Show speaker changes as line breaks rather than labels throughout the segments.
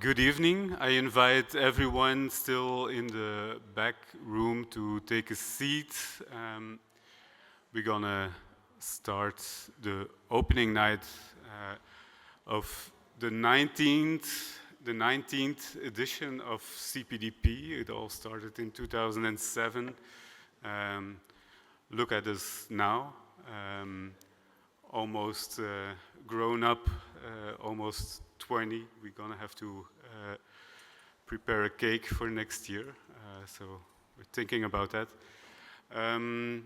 Good evening. I invite everyone still in the back room to take a seat. We're gonna start the opening night of the 19th edition of CPDP. It all started in 2007. Look at us now, almost grown up, almost 20. We're gonna have to prepare a cake for next year, so we're thinking about that. I'm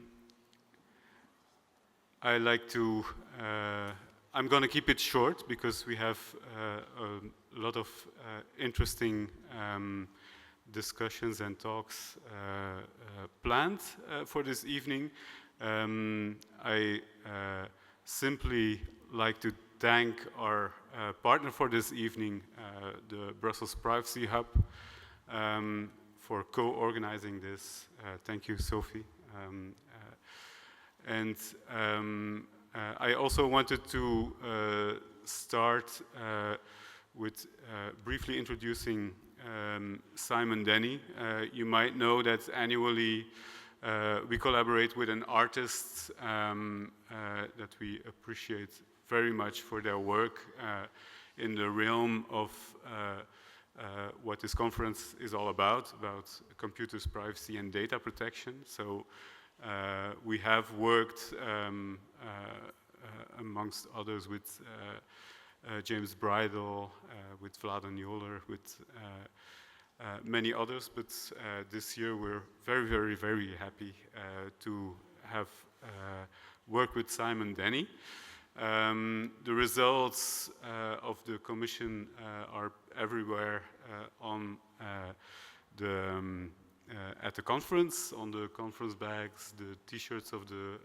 gonna keep it short because we have a lot of interesting discussions and talks planned for this evening. I simply like to thank our partner for this evening, the Brussels Privacy Hub, for co-organizing this. Thank you, Sophie. I also wanted to start with briefly introducing Simon Denny. You might know that annually we collaborate with an artist that we appreciate very much for their work in the realm of what this conference is all about computers, privacy, and data protection. So we have worked amongst others with James Bridle, with Vladan Joler, with many others, but this year we're very, very, very happy to have worked with Simon Denny. The results of the commission are everywhere at the conference, on the conference bags, the t-shirts of the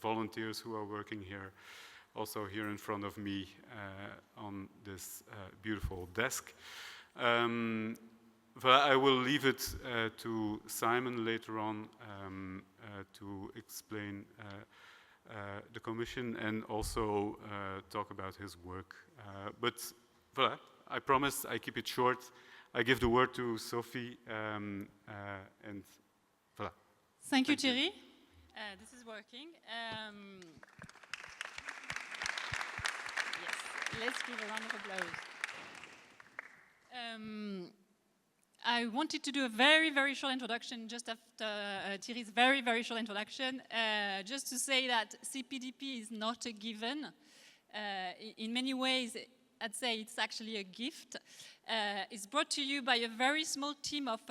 volunteers who are working here, also here in front of me on this beautiful desk. But I will leave it to Simon later on to explain the commission and also talk about his work. But voilà, I promise I keep it short. I give the word to Sophie and voilà.
Thank you, Thierry. This is working. Yes, let's give a round of applause. I wanted to do a very, very short introduction just after Thierry's very, very short introduction, just to say that CPDP is not a given. In many ways, I'd say it's actually a gift. It's brought to you by a very small team of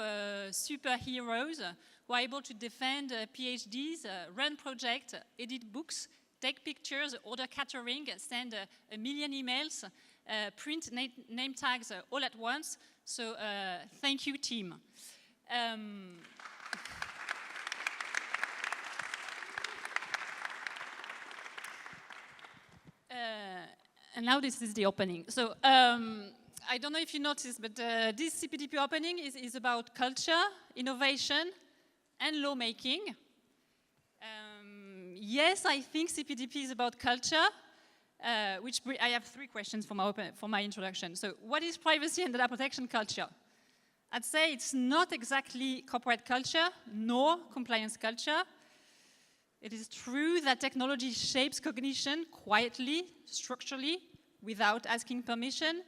superheroes who are able to defend PhDs, run projects, edit books, take pictures, order catering, send a million emails, print name tags all at once. So thank you, team. And now this is the opening. So I don't know if you noticed, but this CPDP opening is about culture, innovation, and lawmaking. Yes, I think CPDP is about culture. I have three questions for my introduction. So what is privacy and data protection culture? I'd say it's not exactly corporate culture, nor compliance culture. It is true that technology shapes cognition quietly, structurally, without asking permission.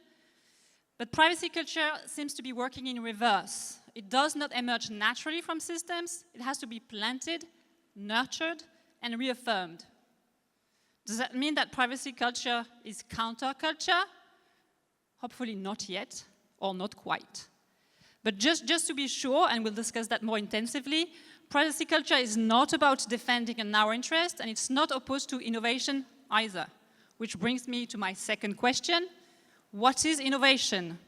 But privacy culture seems to be working in reverse. It does not emerge naturally from systems. It has to be planted, nurtured, and reaffirmed. Does that mean that privacy culture is counterculture? Hopefully not yet, or not quite. But just to be sure, and we'll discuss that more intensively, privacy culture is not about defending a narrow interest, and it's not opposed to innovation either. Which brings me to my second question. What is innovation?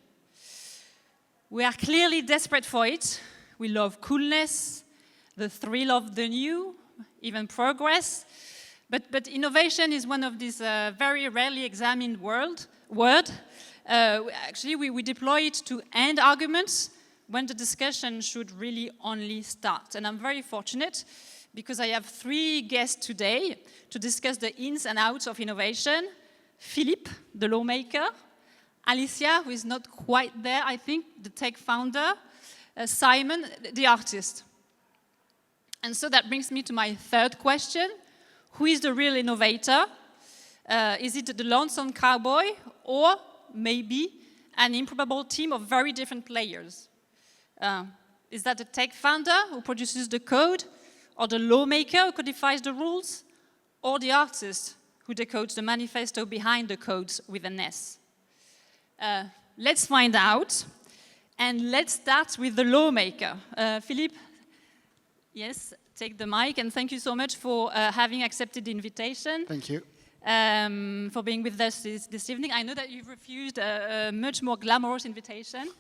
We are clearly desperate for it. We love coolness, the thrill of the new, even progress. But innovation is one of these very rarely examined word. Actually, we deploy it to end arguments when the discussion should really only start. And I'm very fortunate because I have three guests today to discuss the ins and outs of innovation. Philippe, the lawmaker, Alicia, who is not quite there, I think, the tech founder, Simon, the artist. And so that brings me to my third question. Who is the real innovator? Is it the lonesome cowboy, or maybe an improbable team of very different players? Is that the tech founder who produces the code, or the lawmaker who codifies the rules, or the artist who decodes the manifesto behind the codes with an S? Let's find out, and let's start with the lawmaker. Philippe, yes, take the mic, and thank you so much for having accepted the invitation.
Thank you.
For being with us this evening. I know that you've refused a much more glamorous invitation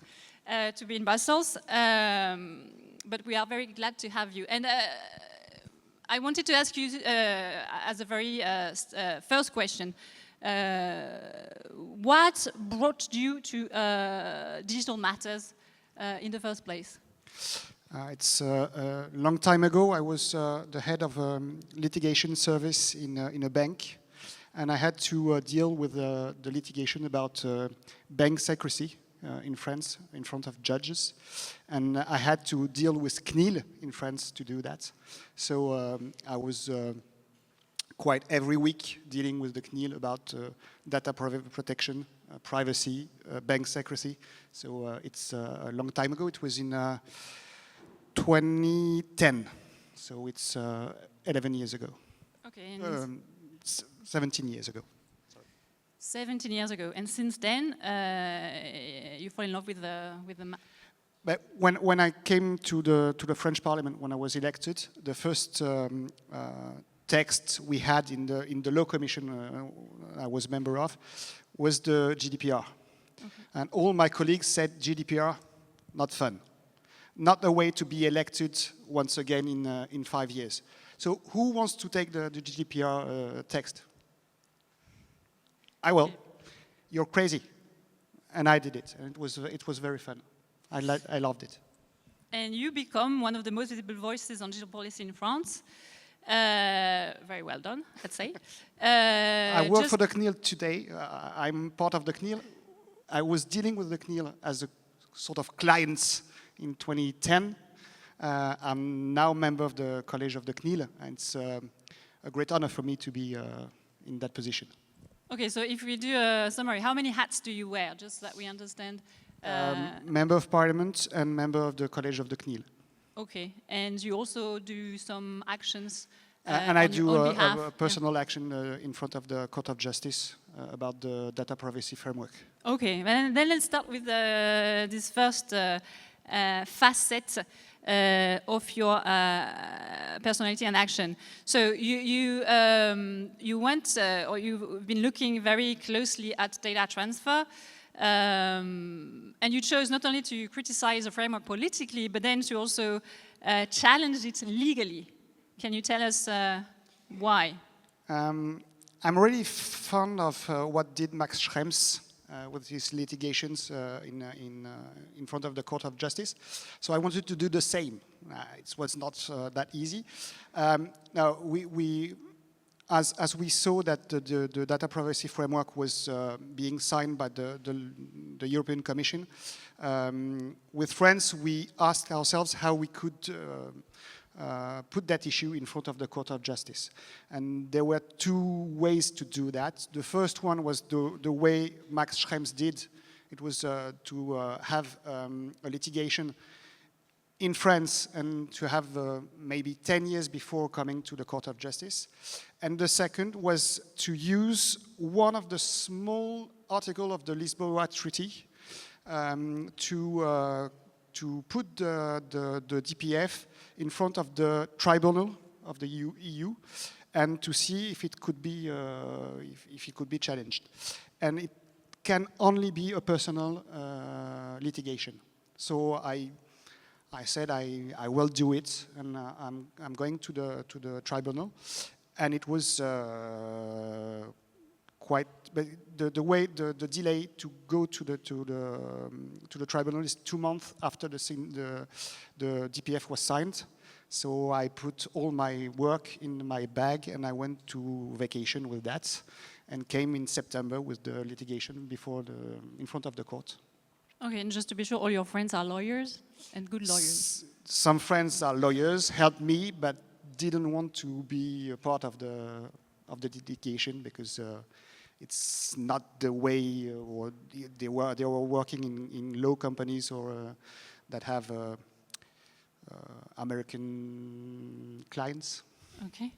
to be in Brussels, but we are very glad to have you. And I wanted to ask you, as a very first question, what brought you to digital matters in the first place?
It's a long time ago. I was the head of a litigation service in a bank, and I had to deal with the litigation about bank secrecy in France in front of judges, and I had to deal with CNIL in France to do that. So I was quite every week dealing with the CNIL about data protection, privacy, bank secrecy. So it's a long time ago. It was in 2010, so it's 11 years ago.
Okay.
17 years ago.
17 years ago, and since then, you fall in love with the.
But when I came to the French Parliament, when I was elected, the first text we had in the law commission I was member of was the GDPR, and all my colleagues said GDPR, not fun, not a way to be elected once again in 5 years. So who wants to take the GDPR text? I will. You're crazy. And I did it. And it was very fun. I loved it.
And you become one of the most visible voices on digital policy in France. Very well done, I'd say.
I work for the CNIL today. I'm part of the CNIL. I was dealing with the CNIL as a sort of client in 2010. I'm now a member of the College of the CNIL, and it's a great honor for me to be in that position.
Okay, so if we do a summary, how many hats do you wear, just so that we understand?
Member of Parliament and member of the College of the CNIL.
Okay, and you also do some actions
and I do
a
personal action in front of the Court of Justice about the data privacy framework.
Okay, then let's start with this first facet of your personality and action. So you went, or you've been looking very closely at data transfer, and you chose not only to criticize the framework politically, but then to also challenge it legally. Can you tell us why? I'm
really fond of what did Max Schrems with his litigations in front of the Court of Justice. So I wanted to do the same. It was not that easy. Now, as we saw that the data privacy framework was being signed by the European Commission, with France, we asked ourselves how we could put that issue in front of the Court of Justice. And there were two ways to do that. The first one was the way Max Schrems did. It was to have a litigation in France and to have maybe 10 years before coming to the Court of Justice. And the second was to use one of the small articles of the Lisbon Treaty to put the DPF in front of the tribunal of the EU and to see if it could be challenged. And it can only be a personal litigation. So I said I will do it, and I'm going to the tribunal, and it was quite. But the way the delay to go to the tribunal is 2 months after the DPF was signed. So I put all my work in my bag and I went to vacation with that. and came in September with the litigation in front of the court.
Okay, and just to be sure, all your friends are lawyers and good lawyers.
Some friends are lawyers, helped me, but didn't want to be a part of the litigation because it's not the way, or they were working in law companies or that have American clients.
Okay.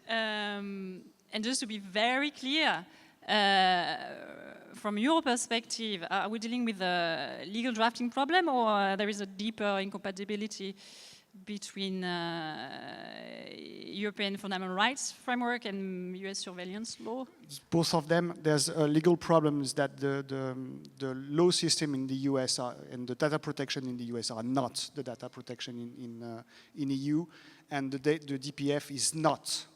And just to be very clear, from your perspective, are we dealing with a legal drafting problem, or there is a deeper incompatibility between European fundamental rights framework and US surveillance law?
Both of them. There's a legal problem is that the law system in the US and the data protection in the US are not the data protection in EU, and the DPF is not.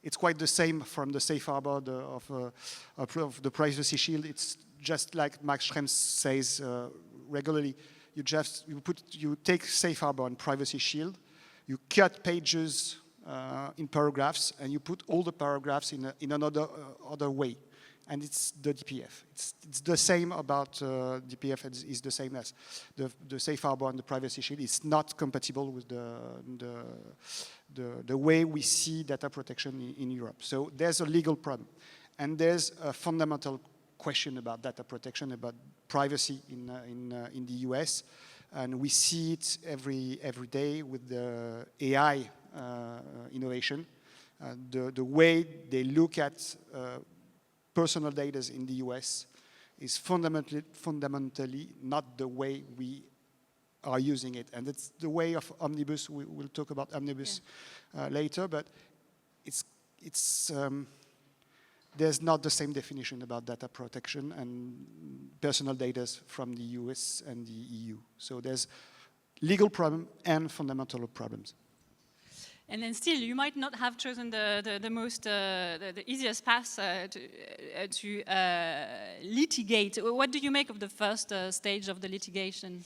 It's quite the same from the safe harbor of the privacy shield. It's just like Max Schrems says regularly. You take safe harbor and privacy shield, you cut pages in paragraphs, and you put all the paragraphs in another other way, and it's the DPF. It's the same about DPF. It's the same as the safe harbor and the privacy shield. It's not compatible with the way we see data protection in Europe. So there's a legal problem, and there's a fundamental question about data protection, about privacy in the US, and we see it every day with the AI innovation. The way they look at personal data in the US is fundamentally not the way we are using it, and it's the way of Omnibus. We'll talk about Omnibus later, but there's not the same definition about data protection and personal data from the US and the EU. So there's legal problem and fundamental problems.
And then still, you might not have chosen the easiest path to litigate. What do you make of the first stage of the litigation?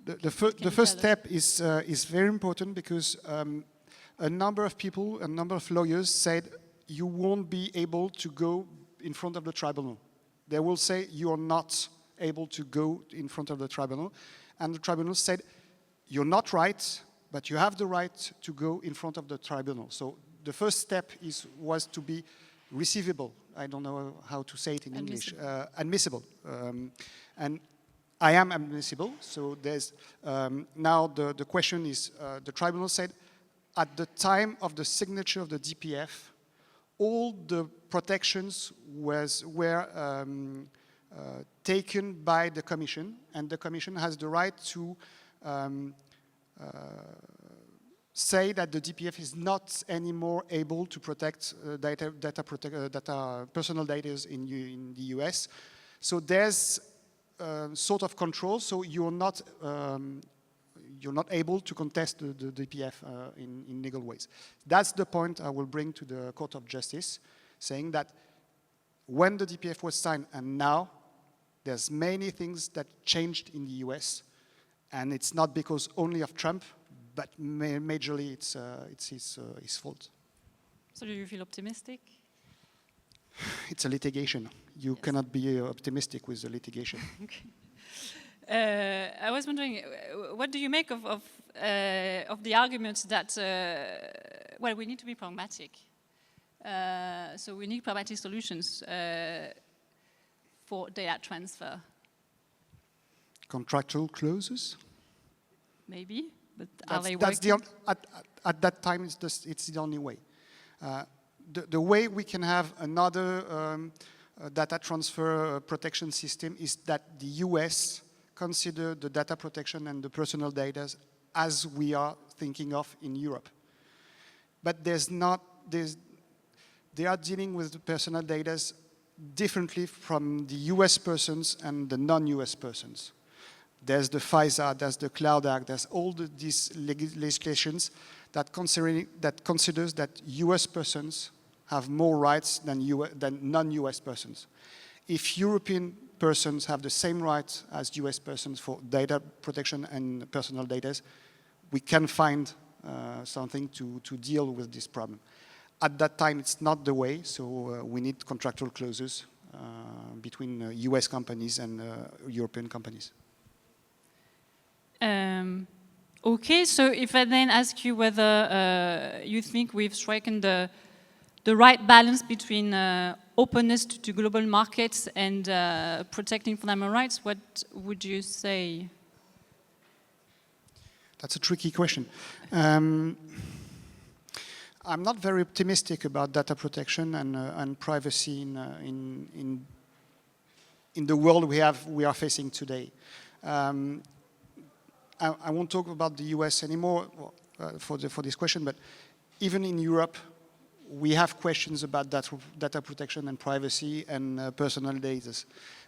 The first step is very important because a number of people, a number of lawyers said you won't be able to go in front of the tribunal. They will say you are not able to go in front of the tribunal. And the tribunal said, you're not right, but you have the right to go in front of the tribunal. So the first step was to be receivable. I don't know how to say it in English. Admissible. And I am admissible. So there's now the question is, the tribunal said, at the time of the signature of the DPF, all the protections were taken by the Commission, and the Commission has the right to say that the DPF is not anymore able to protect personal data in the US. So there's sort of control. So you're not able to contest the DPF in legal ways. That's the point I will bring to the Court of Justice, saying that when the DPF was signed and now, there's many things that changed in the US, and it's not because only of Trump, but majorly it's his fault.
So do you feel optimistic?
It's a litigation. You cannot be optimistic with the litigation.
Okay. I was wondering, what do you make of the arguments that, well, we need to be pragmatic. So we need pragmatic solutions for data transfer.
Contractual clauses?
Maybe, but are they working?
At that time, it's the only way. The way we can have another data transfer protection system is that the US consider the data protection and the personal data as we are thinking of in Europe. But they are dealing with the personal data differently from the US persons and the non-US persons. There's the FISA, there's the Cloud Act, there's all these legislations that considers that US persons have more rights than non-US persons. If European persons have the same rights as US persons for data protection and personal data, we can find something to deal with this problem. At that time, it's not the way, so we need contractual clauses between US companies and European companies.
Okay, so if I then ask you whether you think we've stricken the right balance between openness to global markets and protecting fundamental rights, what would you say?
That's a tricky question. I'm not very optimistic about data protection and privacy in the world we are facing today. I won't talk about the US anymore for this question, but even in Europe, we have questions about data protection and privacy and personal data.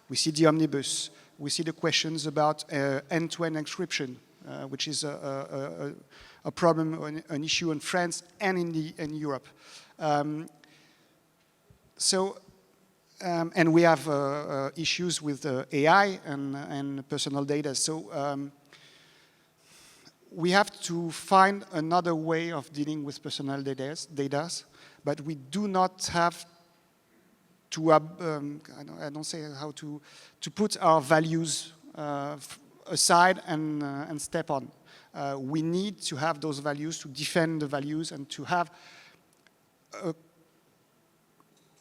We see the omnibus. We see the questions about end-to-end encryption, which is a problem, an issue in France and in Europe. And we have issues with AI and personal data. So we have to find another way of dealing with personal data, but we do not have to, I don't say how to put our values aside and step on. We need to have those values, to defend the values, and to have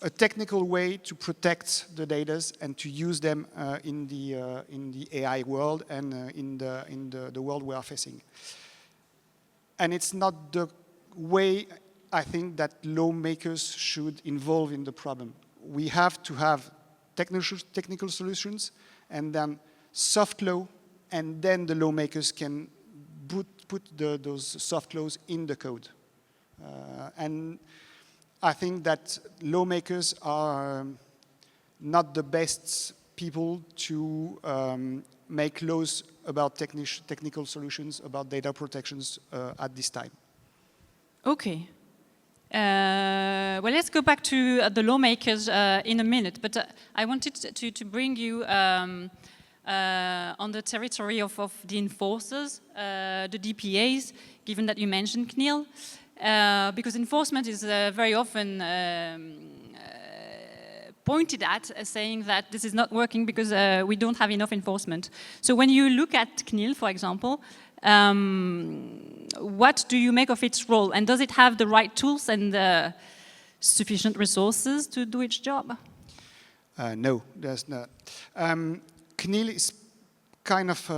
a technical way to protect the data and to use them in the AI world and in the world we are facing. And it's not the way I think that lawmakers should involve in the problem. We have to have technical solutions and then soft law, and then the lawmakers can put those soft laws in the code. And I think that lawmakers are not the best people to make laws about technical solutions, about data protections at this time.
Okay. Well, let's go back to the lawmakers in a minute, but I wanted to bring you on the territory of the enforcers, the DPAs, given that you mentioned CNIL, because enforcement is very often pointed at as saying that this is not working because we don't have enough enforcement. So when you look at CNIL, for example, what do you make of its role? And does it have the right tools and sufficient resources to do its job?
No, there's not. CNIL is kind of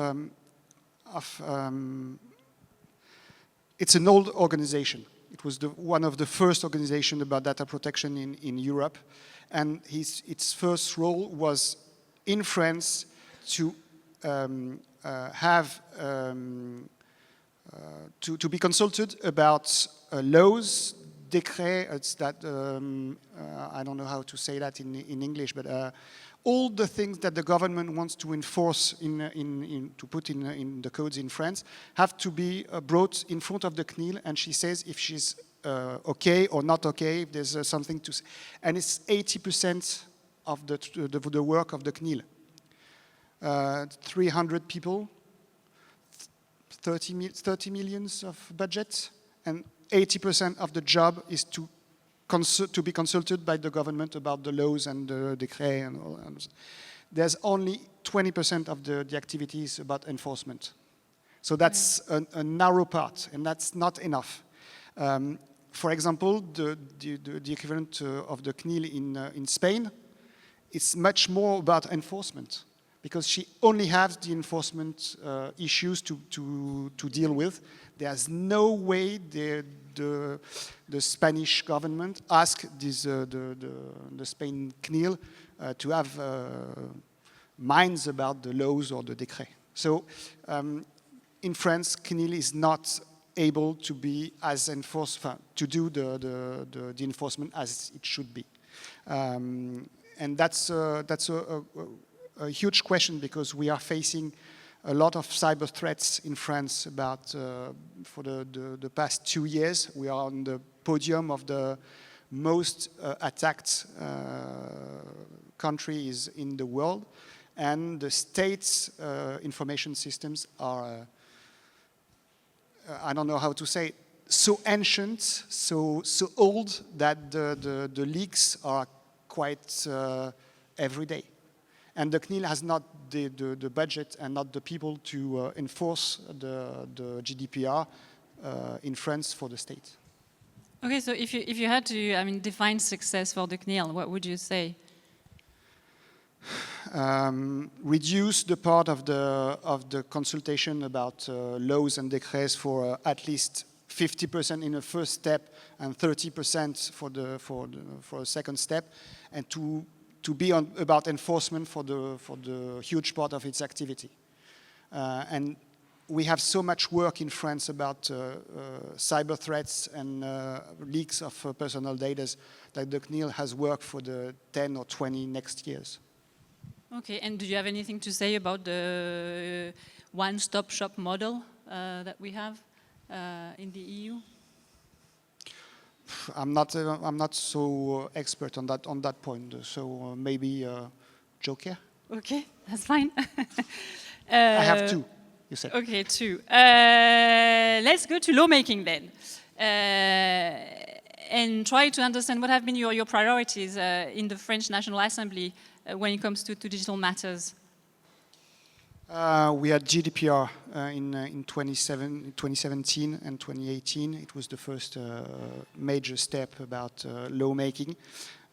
it's an old organization. It was one of the first organizations about data protection in Europe. And its first role was in France to to be consulted about laws, decrets. It's that I don't know how to say that in English, but all the things that the government wants to enforce to put in the codes in France have to be brought in front of the CNIL, and she says if she's okay or not okay, if there's something to say. And it's 80% of the work of the CNIL. 300 people, 30 millions of budget, and 80% of the job is to be consulted by the government about the laws and the decree and all that. There's only 20% of the activities about enforcement. So that's a narrow part, and that's not enough. For example, the equivalent of the CNIL in Spain, it's much more about enforcement, because she only has the enforcement issues to deal with. There's no way the Spanish government asked the Spain CNIL to have minds about the laws or the decree. So in France, CNIL is not able to be as to do the enforcement as it should be. And that's a huge question, because we are facing a lot of cyber threats in France about, for the past 2 years. We are on the podium of the most attacked countries in the world. And the state's information systems are, I don't know how to say, so ancient, so old that the leaks are quite every day. And the CNIL has not the budget and not the people to enforce the GDPR in France for the state.
Okay, so if you had to, I mean, define success for the CNIL, what would you say?
Reduce the part of the consultation about laws and decrees for at least 50% in the first step and 30% for a second step, and to be about enforcement for the huge part of its activity. And we have so much work in France about cyber threats and leaks of personal data that the CNIL has worked for the 10 or 20 next years.
Okay, and do you have anything to say about the one-stop shop model that we have in the EU?
I'm not so expert on that point. So maybe Joker.
Okay, that's fine.
I have two. You said.
Okay, two. Let's go to lawmaking then, and try to understand what have been your priorities in the French National Assembly when it comes to digital matters.
We had GDPR in 2017 and 2018. It was the first major step about lawmaking,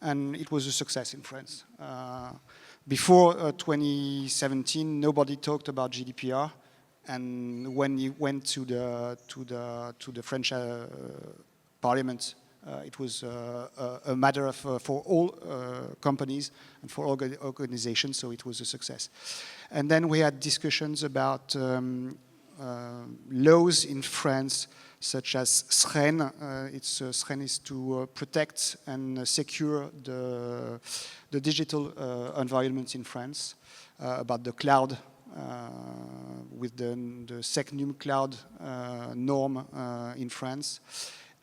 and it was a success in France. Before 2017, nobody talked about GDPR, and when you went to the French Parliament, it was a matter of for all companies and for organizations, so it was a success. And then we had discussions about laws in France, such as SREN. SREN is to protect and secure the digital environment in France, about the cloud, with the SecNum cloud norm in France.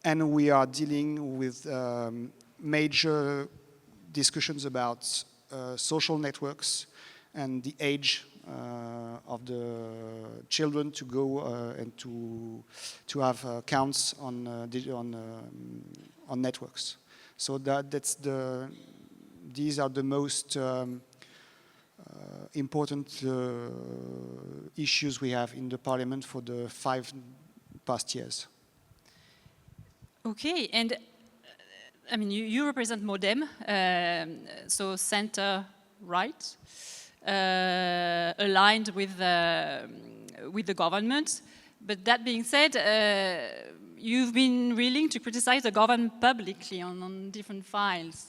And we are dealing with major discussions about social networks and the age of the children to go and to have accounts on networks. So these are the most important issues we have in the Parliament for the 5 past years.
Okay, and I mean, you represent MoDem, so center-right, aligned with the government. But that being said, you've been willing to criticize the government publicly on different files.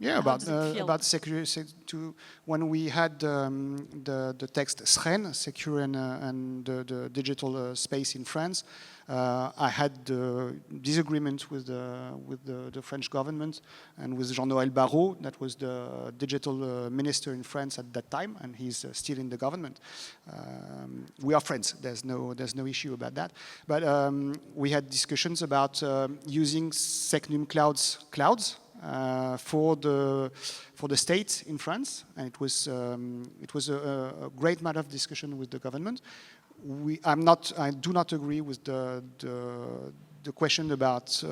Yeah, about security. When we had the text SREN, secure and the digital space in France, I had disagreement with the French government and with Jean-Noël Barrot, that was the digital minister in France at that time, and he's still in the government. We are friends. There's no issue about that. But we had discussions about using SecNum clouds. For the state in France, and it was a great matter of discussion with the government. I do not agree with the question about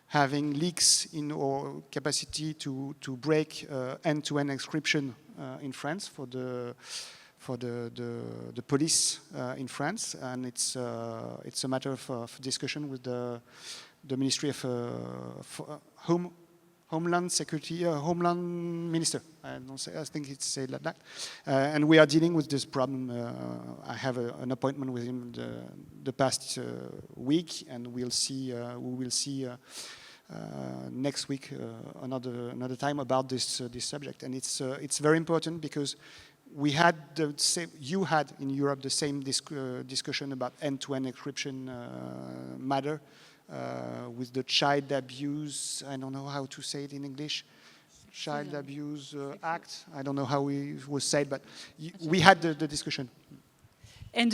having leaks in our capacity to break end-to-end encryption in France for the police in France, and it's a matter of discussion with the Ministry of Homeland Security, Homeland Minister. I think it's said like that. And we are dealing with this problem. I have an appointment with him the past week, and we will see next week another time about this subject. And it's very important because we had you had in Europe the same discussion about end-to-end encryption matter. With the Child Abuse, I don't know how to say it in English, Child Abuse Act, I don't know how it was said, but we had the discussion.
And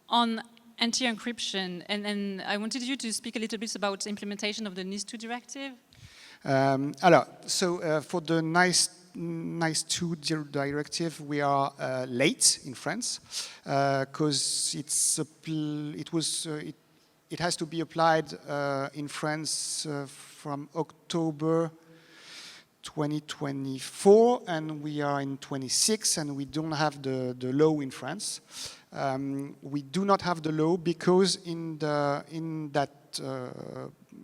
on anti-encryption, and I wanted you to speak a little bit about implementation of the NIS2 directive.
For the NIS2 directive, we are late in France because it it has to be applied in France from October 2024, and we are in 26, and we don't have the law in France. We do not have the law because in that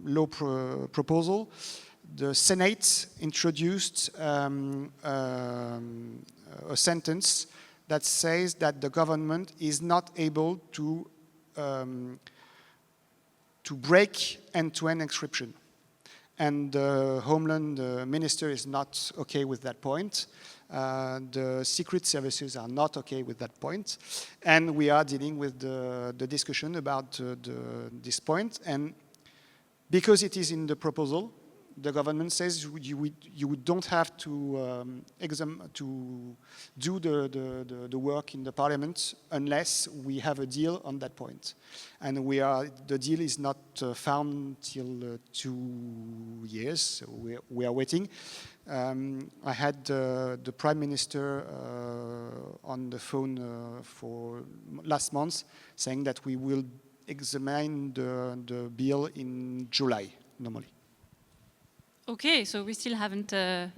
law proposal, the Senate introduced a sentence that says that the government is not able to break end-to-end encryption. And the Homeland Minister is not okay with that point. The secret services are not okay with that point. And we are dealing with the discussion about this point. And because it is in the proposal, the government says you don't have to do the work in the parliament unless we have a deal on that point. And the deal is not found till 2 years, so we are waiting. I had the Prime Minister on the phone for last month saying that we will examine the bill in July, normally.
Okay, so we still haven't, a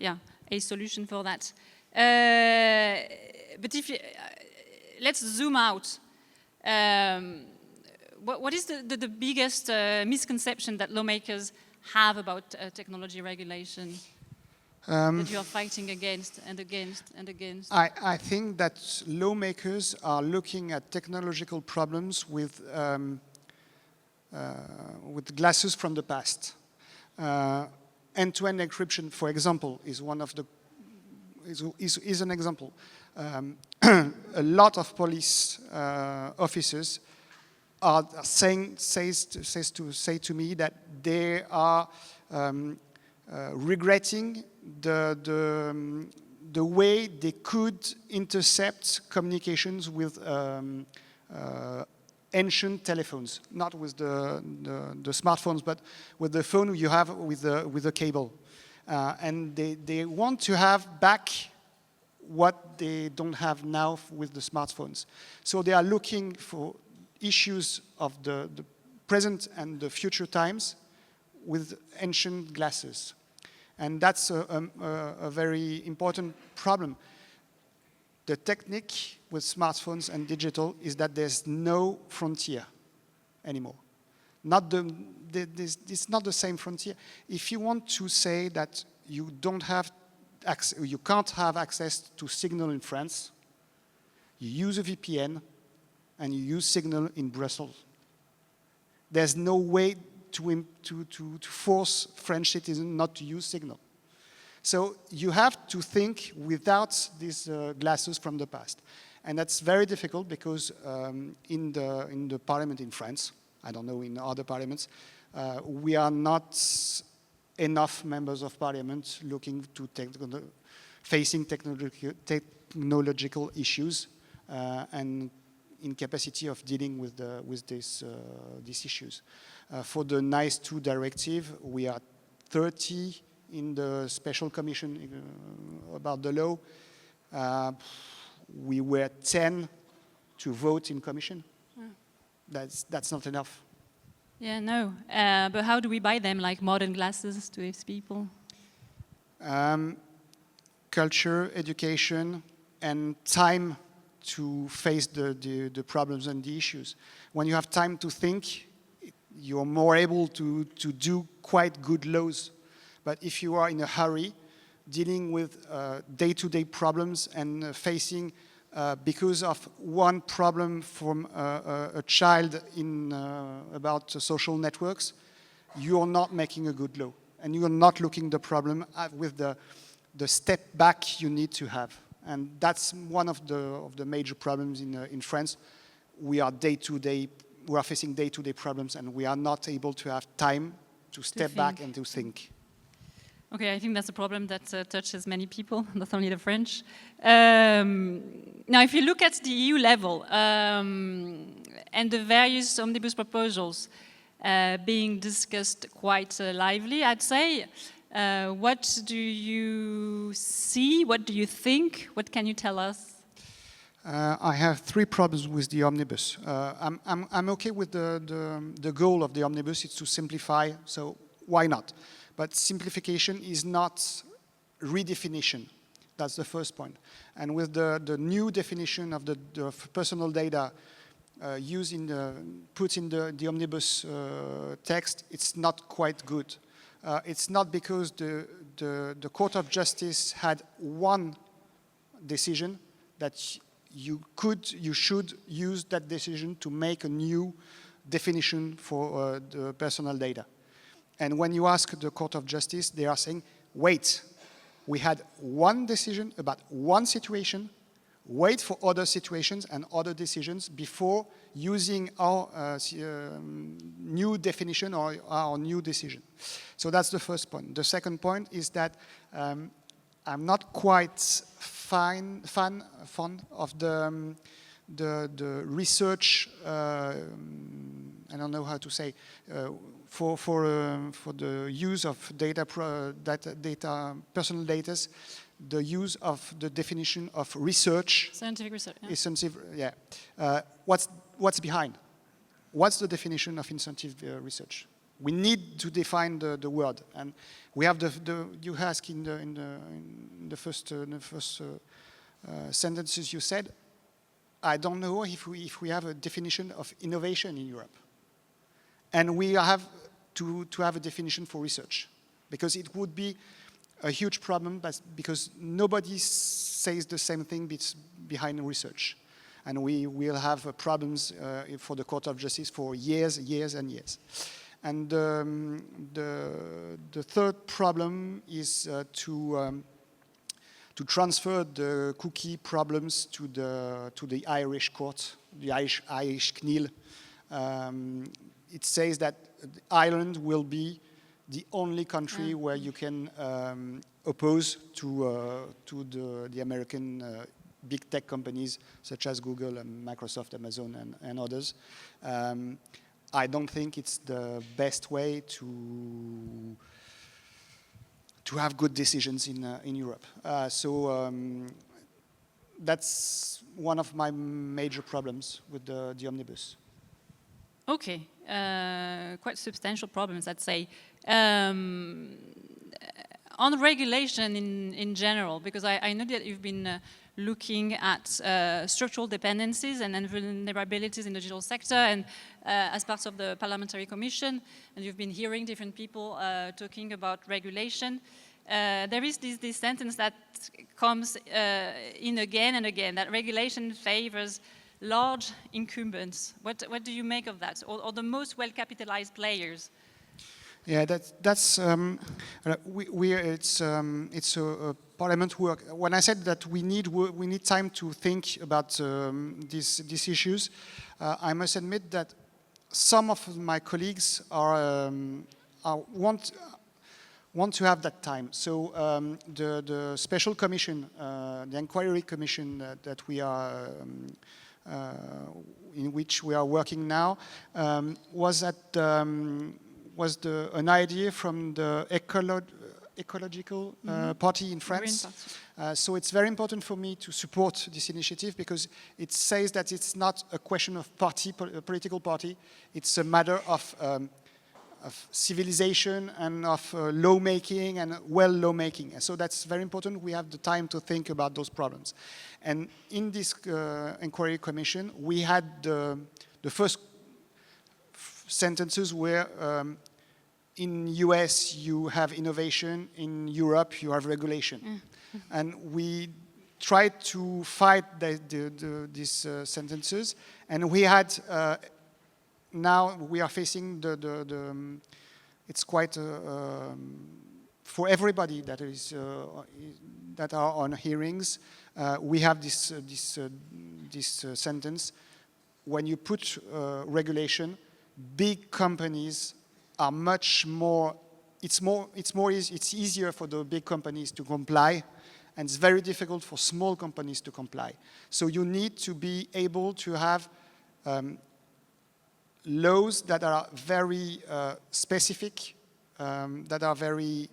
solution for that. But if let's zoom out. What is the biggest misconception that lawmakers have about technology regulation that you are fighting against and against and against?
I think that lawmakers are looking at technological problems with glasses from the past. End-to-end encryption, for example, is one of the is an example. A lot of police officers are say to me that they are regretting the way they could intercept communications with ancient telephones, not with the smartphones, but with the phone you have with the cable. And they want to have back what they don't have now with the smartphones. So they are looking for issues of the present and the future times with ancient glasses. And that's a very important problem. The technique with smartphones and digital is that there's no frontier anymore. It's not the same frontier. If you want to say that you can't have access to signal in France, you use a VPN and you use signal in Brussels. There's no way to force French citizens not to use signal. So you have to think without these glasses from the past. And that's very difficult because in the parliament in France, I don't know in other parliaments, we are not enough members of parliament looking to facing technological issues and incapacity of dealing with these issues. For the NIS2 directive, we are 30 in the special commission about the law. We were 10 to vote in commission. That's not enough.
Yeah, no. But how do we buy them, like modern glasses to these people?
Culture, education, and time to face the problems and the issues. When you have time to think, you're more able to do quite good laws. But if you are in a hurry, dealing with day-to-day problems and facing, because of one problem from a child about social networks, you are not making a good law. And you are not looking the problem with the step back you need to have. And that's one of the major problems in France. We are facing day-to-day problems, and we are not able to have time to step back and to think.
Okay, I think that's a problem that touches many people, not only the French. Now, if you look at the EU level and the various omnibus proposals being discussed quite lively, I'd say, what do you see? What do you think? What can you tell us?
I have three problems with the omnibus. I'm okay with the goal of the omnibus. It's to simplify, so why not? But simplification is not redefinition. That's the first point. And with the new definition of the personal data put in the omnibus text, it's not quite good. It's not because the Court of Justice had one decision that you should use that decision to make a new definition for the personal data. And when you ask the Court of Justice, they are saying, wait, we had one decision about one situation, wait for other situations and other decisions before using our new definition or our new decision. So that's the first point. The second point is that I'm not quite fond of the research, I don't know how to say, for the use of personal data, the use of the definition of research.
Scientific research. Yeah.
Incentive, yeah. What's behind? What's the definition of incentive research? We need to define the word, and we have you ask in the first sentences you said, I don't know if we have a definition of innovation in Europe, and we have to have a definition for research, because it would be a huge problem, because nobody says the same thing behind research, and we will have problems for the Court of Justice for years and years. And the third problem is to transfer the cookie problems to the Irish court, the Irish CNIL. It says that Ireland will be the only country where you can oppose to the American big tech companies such as Google and Microsoft, Amazon, and others. I don't think it's the best way to have good decisions in Europe. So that's one of my major problems with the omnibus.
Okay, quite substantial problems, I'd say. On regulation in general, because I know that you've been looking at structural dependencies and vulnerabilities in the digital sector, and as part of the Parliamentary Commission, and you've been hearing different people talking about regulation. There is this sentence that comes in again and again, that regulation favors large incumbents. What do you make of that, or the most well-capitalized players?
Yeah, that's it's a Parliament work. When I said that we need time to think about these issues, I must admit that some of my colleagues want to have that time. So the special commission, the inquiry commission that we are in which we are working now, was an idea from the ecological party in France. So it's very important for me to support this initiative, because it says that it's not a question of political party. It's a matter of civilization and of lawmaking and lawmaking. So that's very important. We have the time to think about those problems. And in this inquiry commission, we had the first sentences where in US you have innovation, in Europe you have regulation. And we tried to fight these sentences, and we had now we are facing it's quite for everybody that is that are on hearings. We have this sentence: when you put regulation, big companies are much more. It's easier for the big companies to comply, and it's very difficult for small companies to comply. So you need to be able to have laws that are very specific, that are very,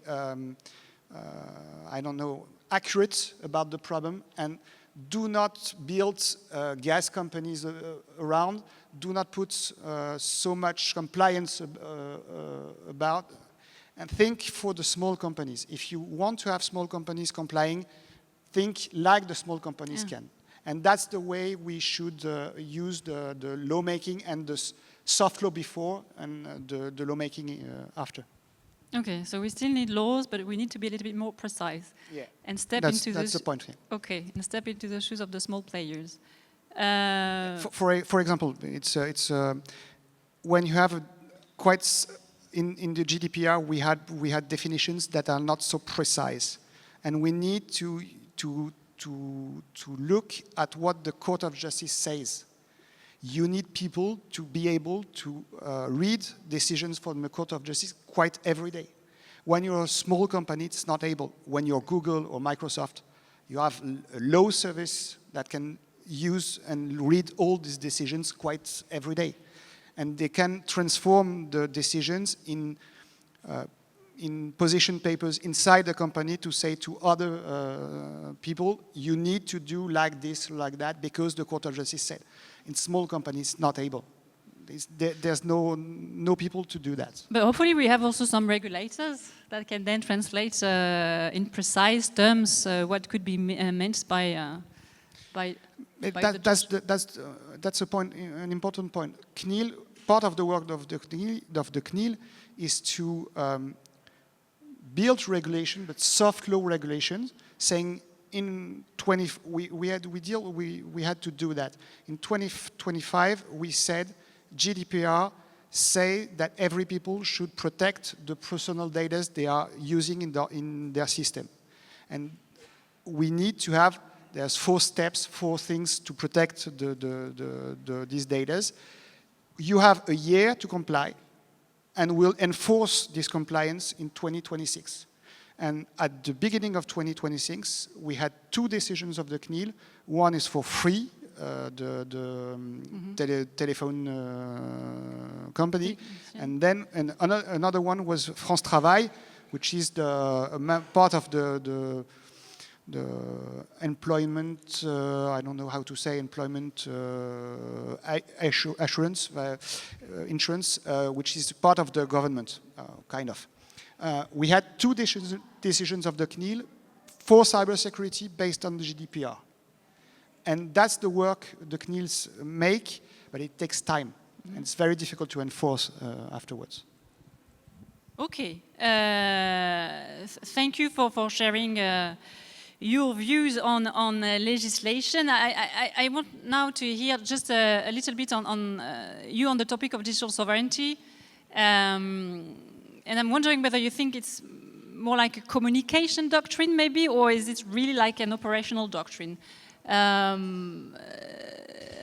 accurate about the problem. And do not build gas companies around, do not put so much compliance about, and think for the small companies. If you want to have small companies complying, think like the small companies can. And that's the way we should use the lawmaking and the soft law before and the lawmaking after.
Okay, so we still need laws, but we need to be a little bit more precise.
Yeah,
and step
that's
into
the point. Yeah.
Okay, and step into the shoes of the small players.
For example, it's when you have in the GDPR we had definitions that are not so precise, and we need to look at what the Court of Justice says. You need people to be able to read decisions from the Court of Justice quite every day. When you're a small company, it's not able. When you're Google or Microsoft, you have a law service that can use and read all these decisions quite every day. And they can transform the decisions in position papers inside the company to say to other people, you need to do like this, like that, because the Court of Justice said. In small companies, not able. There's no people to do that.
But hopefully we have also some regulators that can then translate in precise terms what could be meant by
that's a point, an important point. CNIL, part of the work of the CNIL is to build regulation, but soft law regulations, saying in we had to do that. In 2025, we said GDPR say that every people should protect the personal data they are using in their system, and we need to have. There's 4 steps, 4 things to protect these data. You have a year to comply, and we'll enforce this compliance in 2026. And at the beginning of 2026, we had 2 decisions of the CNIL. One is for free, telephone company, and then another one was France Travail, which is the part of the employment, I don't know how to say, employment assurance, insurance, which is part of the government, kind of. We had 2 decisions of the CNIL for cybersecurity based on the GDPR. And that's the work the CNILs make, but it takes time. And it's very difficult to enforce afterwards.
Okay. Thank you for sharing your views on legislation. I want now to hear just a little bit on you on the topic of digital sovereignty. And I'm wondering whether you think it's more like a communication doctrine maybe, or is it really like an operational doctrine? And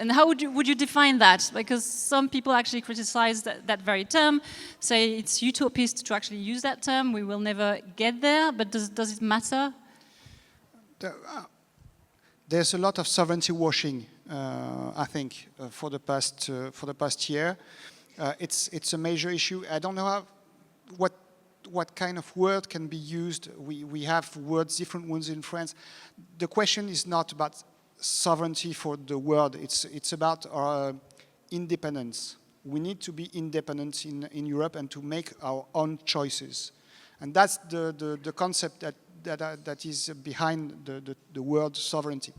how would you define that? Because some people actually criticize that very term, say it's utopist to actually use that term, we will never get there, but does it matter?
There's a lot of sovereignty washing, I think, for the past year. It's a major issue. I don't know what kind of word can be used. We have words, different ones in France. The question is not about sovereignty for the world. It's about our independence. We need to be independent in Europe and to make our own choices. And that's the concept that is behind the word sovereignty.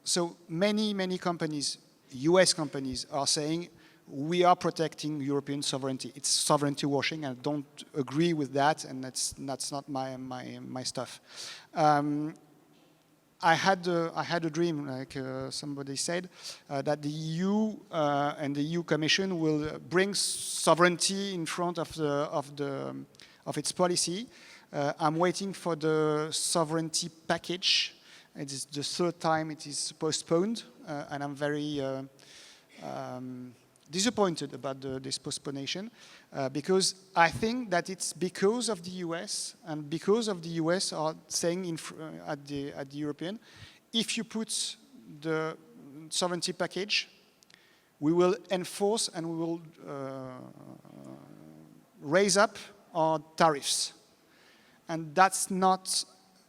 So many companies, US companies, are saying we are protecting European sovereignty. It's sovereignty washing, and I don't agree with that, and that's not my stuff. I had a dream, like somebody said, that the EU and the EU Commission will bring sovereignty in front of its policy. I'm waiting for the sovereignty package. It is the 3rd time it is postponed, and I'm very disappointed about this postponation because I think that it's because of the US, and because of the US are saying at the European, if you put the sovereignty package, we will enforce and we will raise up our tariffs. And that's not,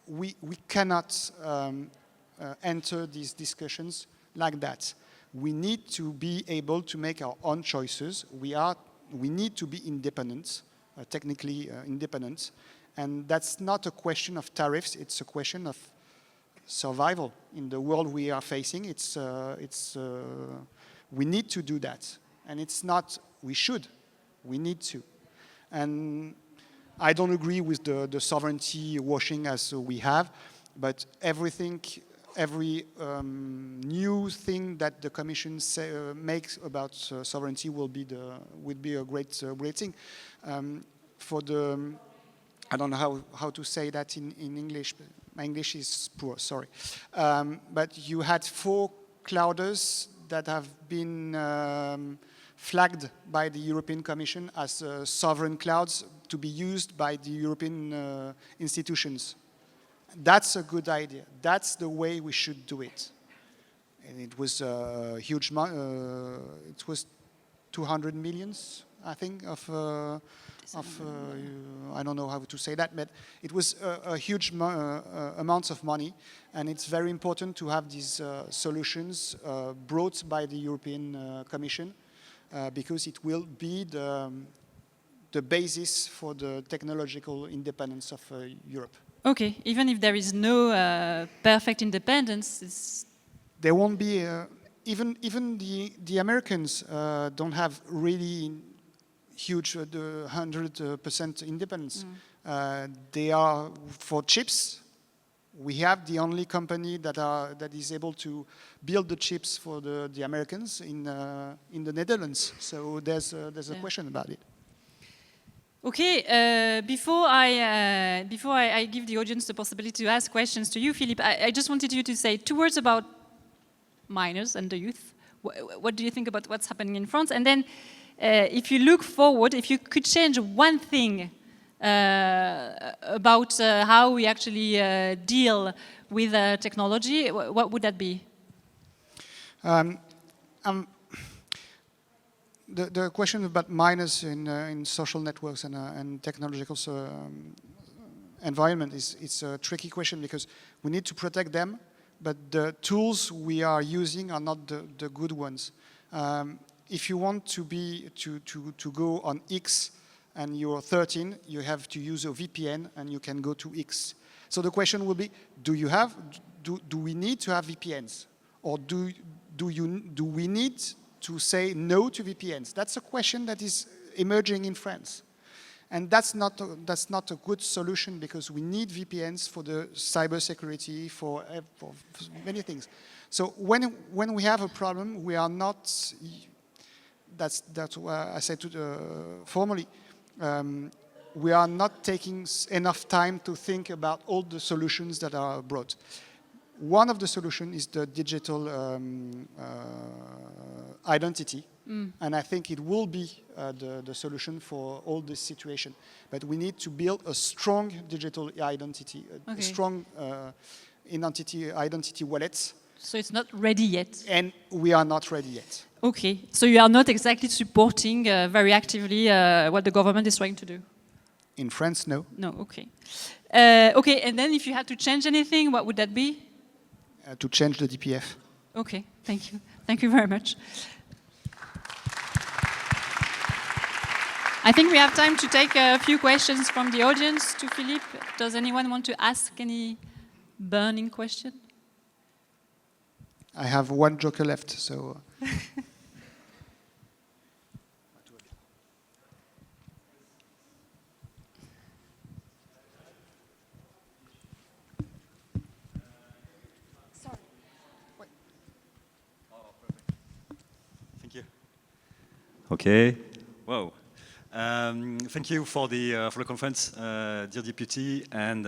we cannot enter these discussions like that. We need to be able to make our own choices. We need to be independent, technically independent. And that's not a question of tariffs, it's a question of survival in the world we are facing. We need to do that. And it's not, we should, we need to. And I don't agree with the sovereignty washing as we have, but every new thing that the Commission makes about sovereignty will be a great thing. I don't know how to say that in English. But my English is poor, sorry. But you had 4 clouders that have been flagged by the European Commission as sovereign clouds to be used by the European institutions. That's a good idea. That's the way we should do it. And it was a huge, it was 200 millions, I think, I don't know how to say that, but it was a huge amount of money, and it's very important to have these solutions brought by the European Commission because it will be the basis for the technological independence of Europe.
Okay, even if there is no perfect independence,
there won't be. Even the Americans don't have really huge 100% independence. They are for chips. We have the only company that is able to build the chips for the Americans in the Netherlands. So there's a question about it.
Okay, before I give the audience the possibility to ask questions to you, Philippe, I just wanted you to say 2 words about minors and the youth. What do you think about what's happening in France? And then if you look forward, if you could change one thing about how we actually deal with technology, what would that be?
The question about minors in social networks and technological environment is a tricky question because we need to protect them, but the tools we are using are not the good ones. If you want to go on X and you're 13, you have to use a VPN and you can go to X. So the question will be: do we need to have VPNs, or do we need to say no to VPNs? That's a question that is emerging in France. And that's not a good solution because we need VPNs for the cybersecurity, for many things. So when we have a problem, we are not, that's why I said formally, we are not taking enough time to think about all the solutions that are brought. One of the solutions is the digital identity, and I think it will be the solution for all this situation. But we need to build a strong digital identity, a strong identity wallets.
So it's not ready yet.
And we are not ready yet.
Okay, so you are not exactly supporting very actively what the government is trying to do?
In France, no.
No, okay. Okay, and then if you had to change anything, what would that be?
To change the DPF.
Okay, thank you. Thank you very much. I think we have time to take a few questions from the audience to Philippe. Does anyone want to ask any burning question?
I have one joker left, so...
Okay. Wow. Thank you for the conference, dear deputy. And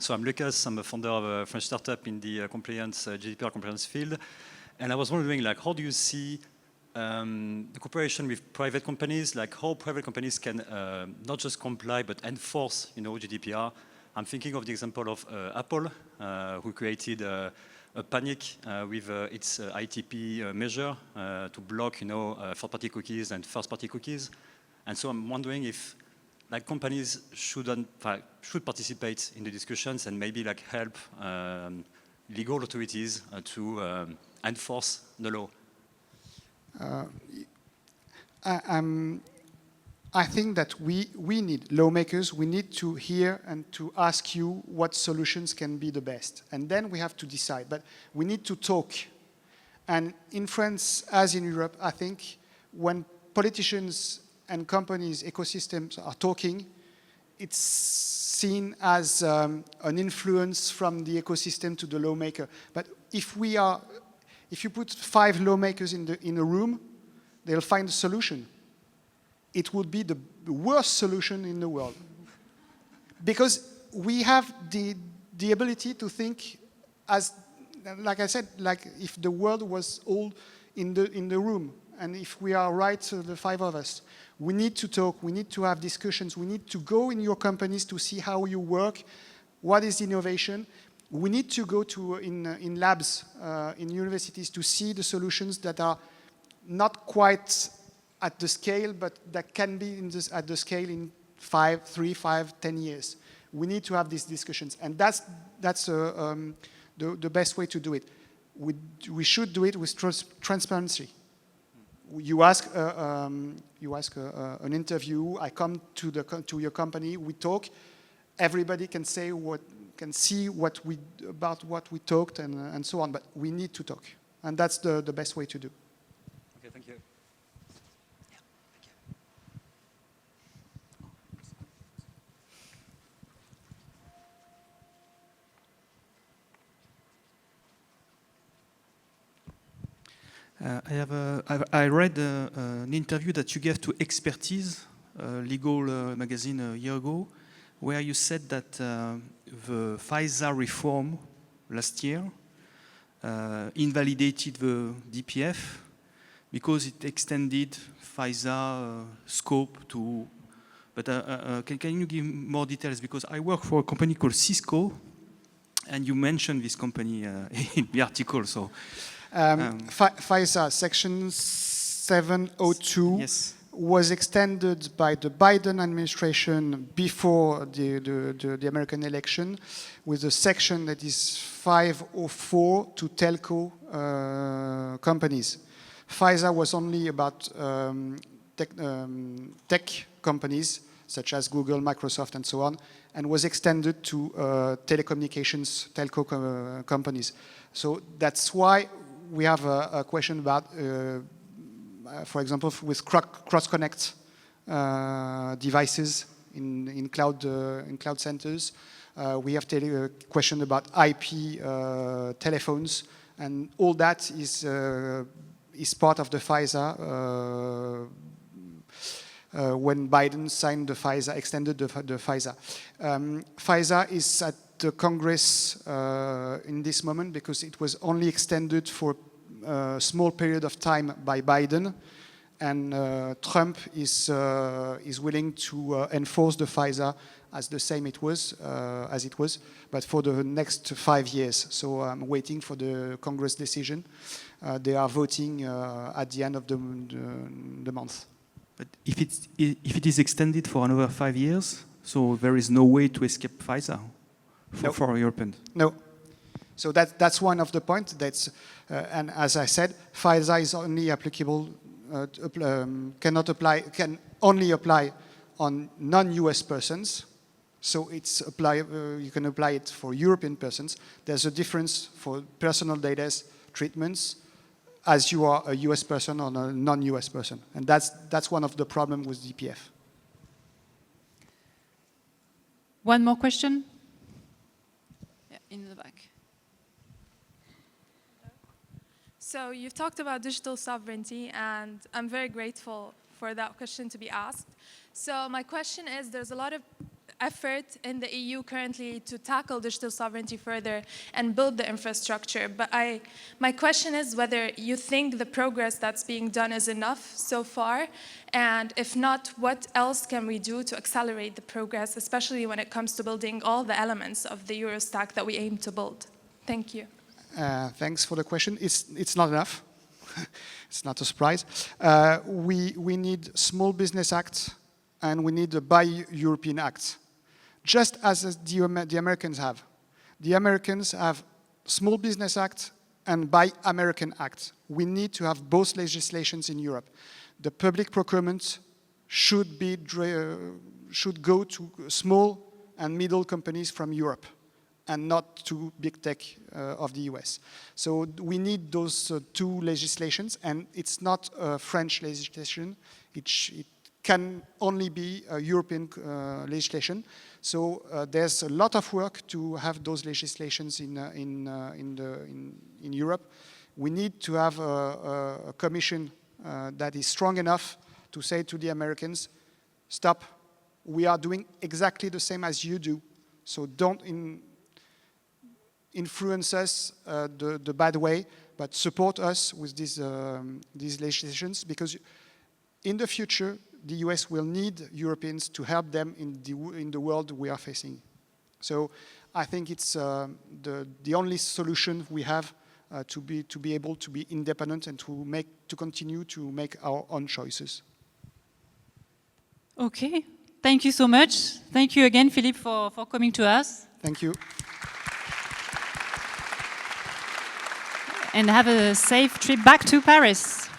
so I'm Lucas. I'm a founder of a French startup in the compliance, GDPR compliance field. And I was wondering, like, how do you see the cooperation with private companies? Like, how private companies can not just comply but enforce, GDPR? I'm thinking of the example of Apple, who created a panic with its ITP measure to block, third-party cookies and first-party cookies. And so I'm wondering if, like, companies should participate in the discussions and maybe, like, help legal authorities to enforce the law?
I think that we need lawmakers, we need to hear and to ask you what solutions can be the best. And then we have to decide. But we need to talk. And in France, as in Europe, I think when politicians and companies, ecosystems are talking, it's seen as an influence from the ecosystem to the lawmaker. But if you put 5 lawmakers in a room, they'll find a solution. It would be the worst solution in the world. Because we have the ability to think as, like I said, like if the world was all in the room, and if we are right, the 5 of us, we need to talk, we need to have discussions, we need to go in your companies to see how you work, what is innovation. We need to go to in labs, in universities to see the solutions that are not quite at the scale, but that can be at the scale in 3, 5, 10 years. We need to have these discussions, and that's the best way to do it. We should do it with transparency. You ask an interview. I come to your company. We talk. Everybody can say see about what we talked and so on. But we need to talk, and that's the best way to do.
Okay, thank you.
I read an interview that you gave to Expertise, legal magazine a year ago, where you said that the FISA reform last year invalidated the DPF because it extended FISA scope to. But can you give more details? Because I work for a company called Cisco, and you mentioned this company in the article. So.
FISA Section 702
Yes.
was extended by the Biden administration before the American election with a section that is 504 to telco companies. FISA was only about tech companies such as Google, Microsoft, and so on, and was extended to telecommunications, telco companies. So that's why we have a question about, for example, with cross-connect devices in cloud centers. We have a question about IP telephones, and all that is part of the FISA. When Biden signed the FISA, extended the FISA. FISA is at the Congress in this moment because it was only extended for a small period of time by Biden, and Trump is willing to enforce the FISA as the same as it was, but for the next 5 years. So I'm waiting for the Congress decision. They are voting at the end of the month.
But if it is extended for another 5 years, so there is no way to escape FISA for Europeans?
No. So that's one of the points. And as I said, FISA is only applicable, can only apply on non-US persons. So you can apply it for European persons. There's a difference for personal data treatments as you are a US person or a non-US person. And that's one of the problems with DPF.
One more question? Yeah, in the back.
So you've talked about digital sovereignty, and I'm very grateful for that question to be asked. So my question is, there's a lot of effort in the EU currently to tackle digital sovereignty further and build the infrastructure. But my question is whether you think the progress that's being done is enough so far, and if not, what else can we do to accelerate the progress, especially when it comes to building all the elements of the Eurostack that we aim to build? Thank you.
Thanks for the question. It's not enough. It's not a surprise. We need Small Business Act, and we need a Buy European Act, just as the Americans have. The Americans have Small Business Act and Buy American Act. We need to have both legislations in Europe. The public procurement should go to small and middle companies from Europe and not to big tech of the US. So we need those two legislations, and it's not a French legislation. It can only be a European legislation. So there's a lot of work to have those legislations in Europe. We need to have a commission that is strong enough to say to the Americans, stop, we are doing exactly the same as you do, so don't influence us the bad way, but support us with these legislations, because in the future, the US will need Europeans to help them in the world we are facing. So I think it's the only solution we have to be able to be independent and to continue to make our own choices.
Okay, thank you so much. Thank you again, Philippe, for coming to us.
Thank you.
And have a safe trip back to Paris.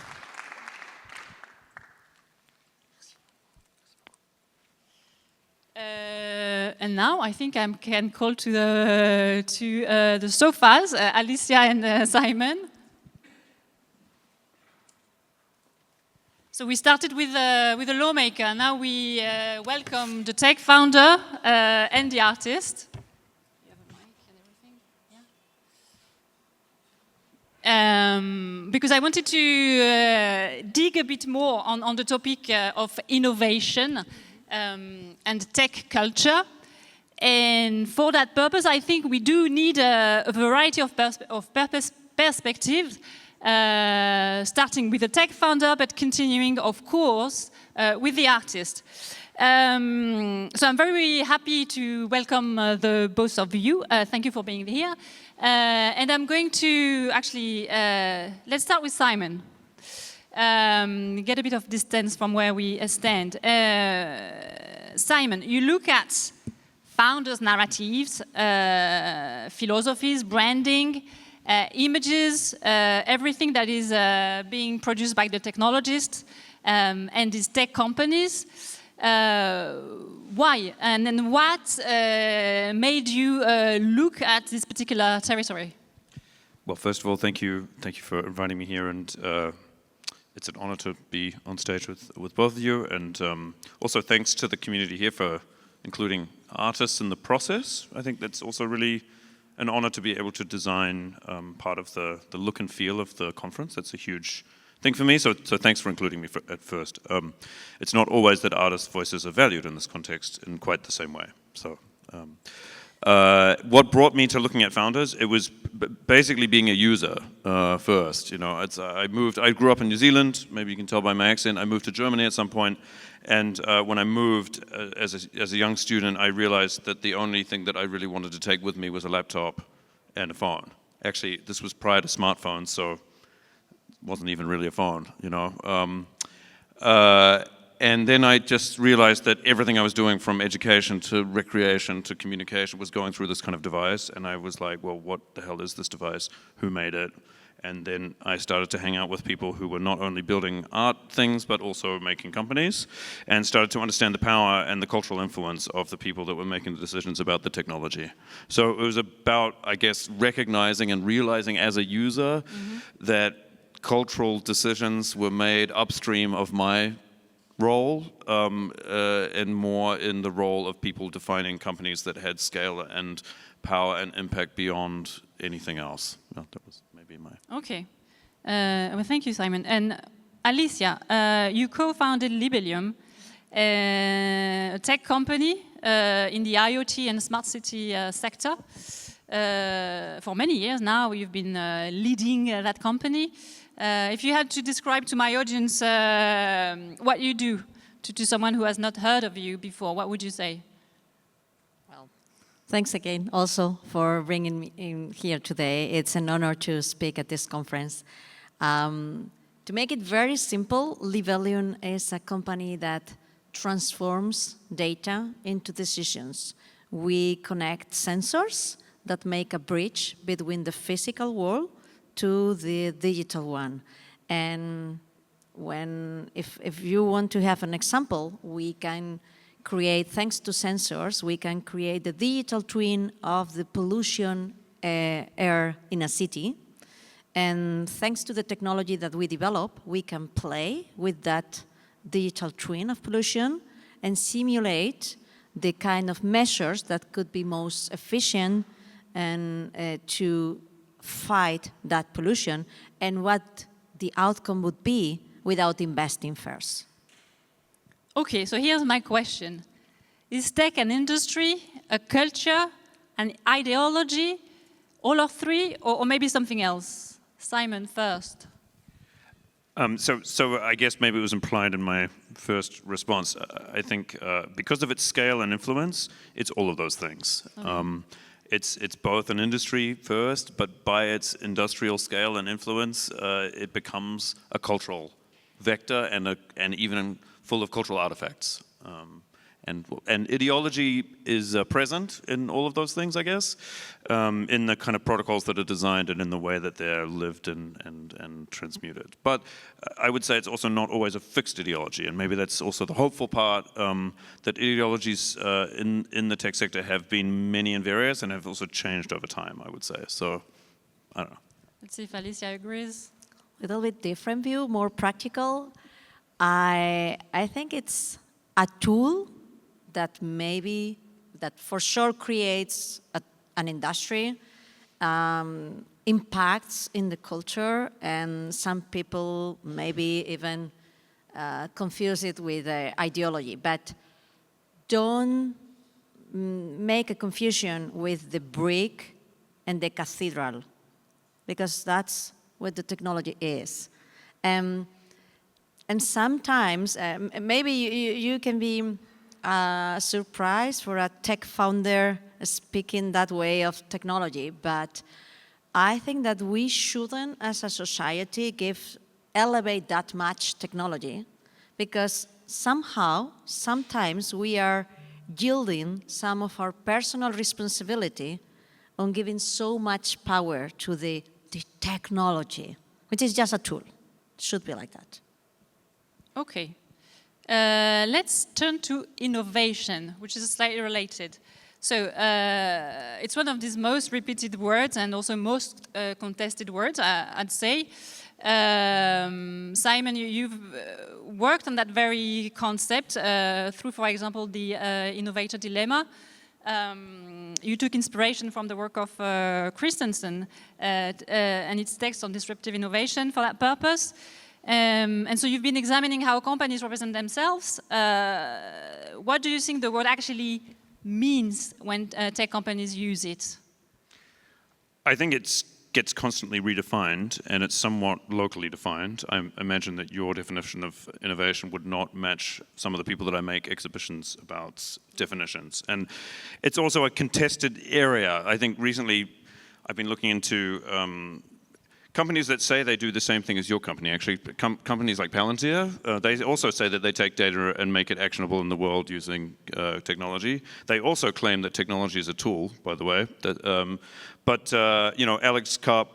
And now I think I can call to the sofas, Alicia and Simon. So we started with a lawmaker. Now we welcome the tech founder and the artist. You have a mic and everything? Yeah. Because I wanted to dig a bit more on the topic of innovation and tech culture. And for that purpose, I think we do need a variety of perspectives, starting with the tech founder, but continuing, of course, with the artist. So I'm very happy to welcome the both of you. Thank you for being here. And I'm going to actually, let's start with Simon. Get a bit of distance from where we stand. Simon, you look at founders' narratives, philosophies, branding, images, everything that is being produced by the technologists and these tech companies. Why? And then what made you look at this particular territory?
Well, first of all, thank you for inviting me here, and it's an honor to be on stage with both of you, and also thanks to the community here for including artists in the process. I think that's also really an honor to be able to design part of the look and feel of the conference. That's a huge thing for me, so thanks for including me at first. It's not always that artists' voices are valued in this context in quite the same way. So, what brought me to looking at founders? It was basically being a user first. You know, I grew up in New Zealand. Maybe you can tell by my accent. I moved to Germany at some point, and when I moved as a young student, I realized that the only thing that I really wanted to take with me was a laptop and a phone. Actually, this was prior to smartphones, so it wasn't even really a phone. You know. And then I just realized that everything I was doing, from education to recreation to communication, was going through this kind of device. And I was like, well, what the hell is this device? Who made it? And then I started to hang out with people who were not only building art things, but also making companies, and started to understand the power and the cultural influence of the people that were making the decisions about the technology. So it was about, I guess, recognizing and realizing as a user that cultural decisions were made upstream of my role, and more in the role of people defining companies that had scale and power and impact beyond anything else. Well, that was maybe my...
Okay. Well, thank you, Simon. And Alicia, you co-founded Libellium, a tech company in the IoT and smart city sector. For many years now, you've been leading that company. If you had to describe to my audience what you do to someone who has not heard of you before, what would you say?
Well, thanks again also for bringing me in here today. It's an honor to speak at this conference. To make it very simple, Libellium is a company that transforms data into decisions. We connect sensors that make a bridge between the physical world to the digital one. And if you want to have an example, we can create, thanks to sensors, we can create the digital twin of the pollution air in a city. And thanks to the technology that we develop, we can play with that digital twin of pollution and simulate the kind of measures that could be most efficient and to fight that pollution and what the outcome would be without investing first.
Okay, so here's my question. Is tech an industry, a culture, an ideology, all of three, or maybe something else? Simon first.
So I guess maybe it was implied in my first response. I think because of its scale and influence, it's all of those things. Okay. It's both an industry first, but by its industrial scale and influence, it becomes a cultural vector and even full of cultural artifacts. And ideology is present in all of those things, I guess, in the kind of protocols that are designed and in the way that they're lived and transmuted. But I would say it's also not always a fixed ideology, and maybe that's also the hopeful part, that ideologies in the tech sector have been many and various and have also changed over time, I would say. So, I don't know.
Let's see if Alicia agrees.
A little bit different view, more practical. I think it's a tool that for sure creates an industry, impacts in the culture, and some people maybe even confuse it with ideology. But don't make a confusion with the brick and the cathedral, because that's what the technology is. And sometimes, maybe you can be surprised for a tech founder speaking that way of technology, but I think that we shouldn't, as a society, elevate that much technology, because sometimes we are yielding some of our personal responsibility on giving so much power to the technology, which is just a tool. It should be like that.
Okay. Let's turn to innovation, which is slightly related. So it's one of these most repeated words and also most contested words, I'd say. Simon, you've worked on that very concept through, for example, the innovator dilemma. You took inspiration from the work of Christensen and its text on disruptive innovation for that purpose. And so you've been examining how companies represent themselves. What do you think the word actually means when tech companies use it?
I think it gets constantly redefined, and it's somewhat locally defined. I imagine that your definition of innovation would not match some of the people that I make exhibitions about definitions. And it's also a contested area. I think recently I've been looking into companies that say they do the same thing as your company, actually. Companies like Palantir, they also say that they take data and make it actionable in the world using technology. They also claim that technology is a tool, by the way. But Alex Karp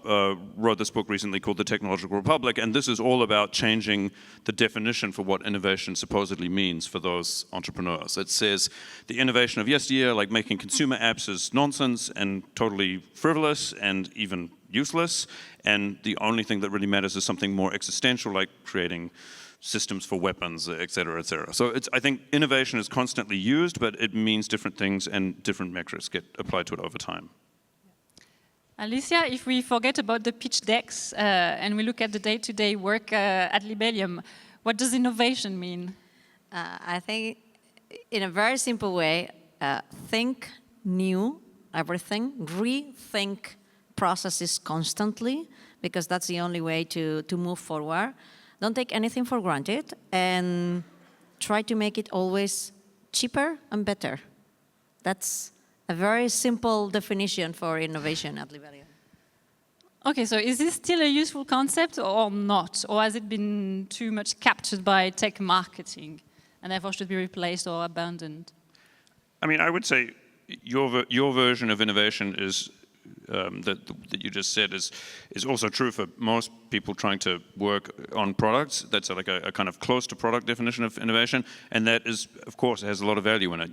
wrote this book recently called The Technological Republic, and this is all about changing the definition for what innovation supposedly means for those entrepreneurs. It says the innovation of yesteryear, like making consumer apps, is nonsense and totally frivolous and even useless, and the only thing that really matters is something more existential, like creating systems for weapons, et cetera, et cetera. So I think innovation is constantly used, but it means different things and different metrics get applied to it over time.
Alicia, if we forget about the pitch decks and we look at the day-to-day work at Libellium, what does innovation mean?
I think in a very simple way, think new everything, rethink processes constantly, because that's the only way to move forward. Don't take anything for granted, and try to make it always cheaper and better. That's a very simple definition for innovation at Libellium.
Okay, so is this still a useful concept or not? Or has it been too much captured by tech marketing and therefore should be replaced or abandoned?
I mean, I would say your version of innovation is that you just said is also true for most people trying to work on products. That's like a kind of close to product definition of innovation, and that is, of course, has a lot of value in it.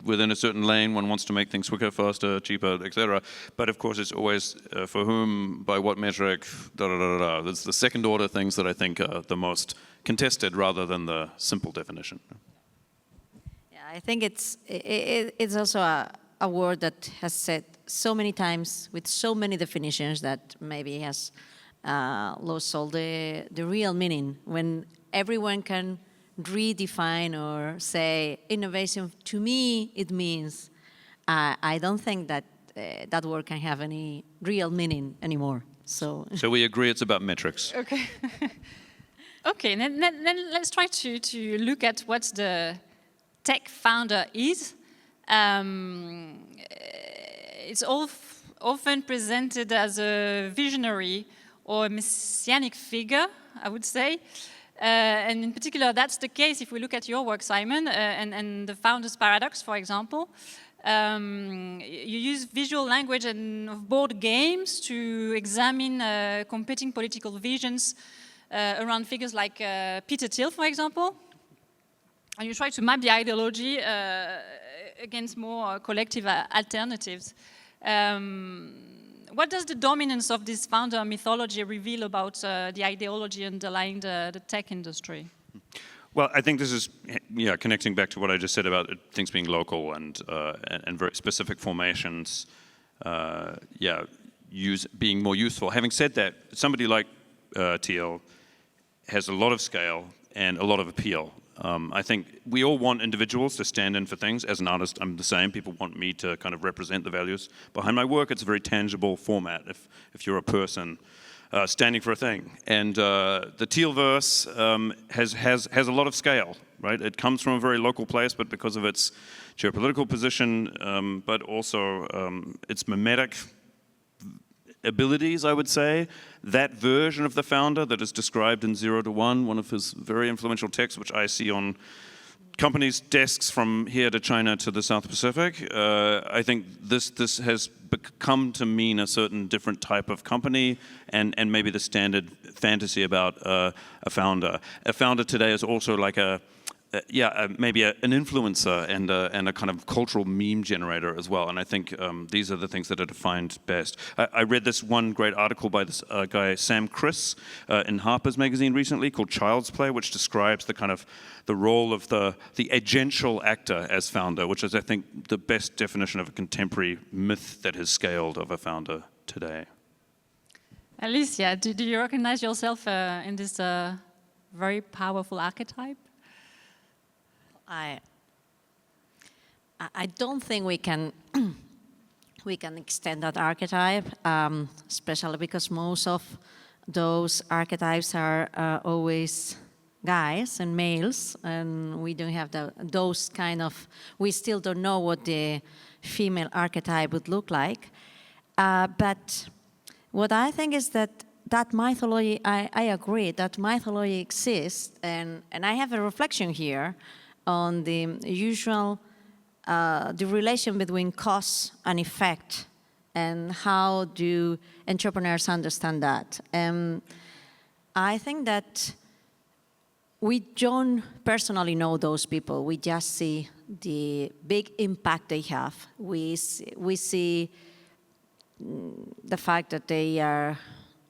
Within a certain lane, one wants to make things quicker, faster, cheaper, etc. But of course, it's always for whom, by what metric, da da da da. That's the second order things that I think are the most contested rather than the simple definition.
Yeah, I think it's also a word that has said so many times with so many definitions that maybe has lost all the real meaning. When everyone can redefine or say innovation, to me it means, I don't think that that word can have any real meaning anymore. So
we agree it's about metrics.
Okay. Okay, then let's try to look at what the tech founder is. It's often presented as a visionary or a messianic figure, I would say. And in particular, that's the case if we look at your work, Simon, and the founder's paradox, for example. You use visual language and of board games to examine competing political visions around figures like Peter Thiel, for example. And you try to map the ideology against more collective alternatives. What does the dominance of this founder mythology reveal about the ideology underlying the tech industry?
Well, I think this is, connecting back to what I just said about things being local and very specific formations, being more useful. Having said that, somebody like Thiel has a lot of scale and a lot of appeal. I think we all want individuals to stand in for things. As an artist, I'm the same. People want me to kind of represent the values behind my work. It's a very tangible format if you're a person standing for a thing. And the Thielverse has a lot of scale, right? It comes from a very local place, but because of its geopolitical position, but also its mimetic abilities, I would say, that version of the founder that is described in 0 to 1, one of his very influential texts, which I see on companies' desks from here to China to the South Pacific. I think this has come to mean a certain different type of company and maybe the standard fantasy about a founder. A founder today is also like maybe an influencer and a kind of cultural meme generator as well. And I think these are the things that are defined best. I read this one great article by this guy, Sam Criss, in Harper's Magazine recently called Child's Play, which describes the kind of the role of the agential actor as founder, which is, I think, the best definition of a contemporary myth that has scaled of a founder today.
Alicia, do you recognize yourself in this very powerful archetype?
I don't think we can extend that archetype, especially because most of those archetypes are always guys and males, and we don't have those kind of. We still don't know what the female archetype would look like. But what I think is that mythology. I agree that mythology exists, and I have a reflection here on the usual, the relation between cause and effect, and how do entrepreneurs understand that. I think that we don't personally know those people. We just see the big impact they have. We see the fact that they are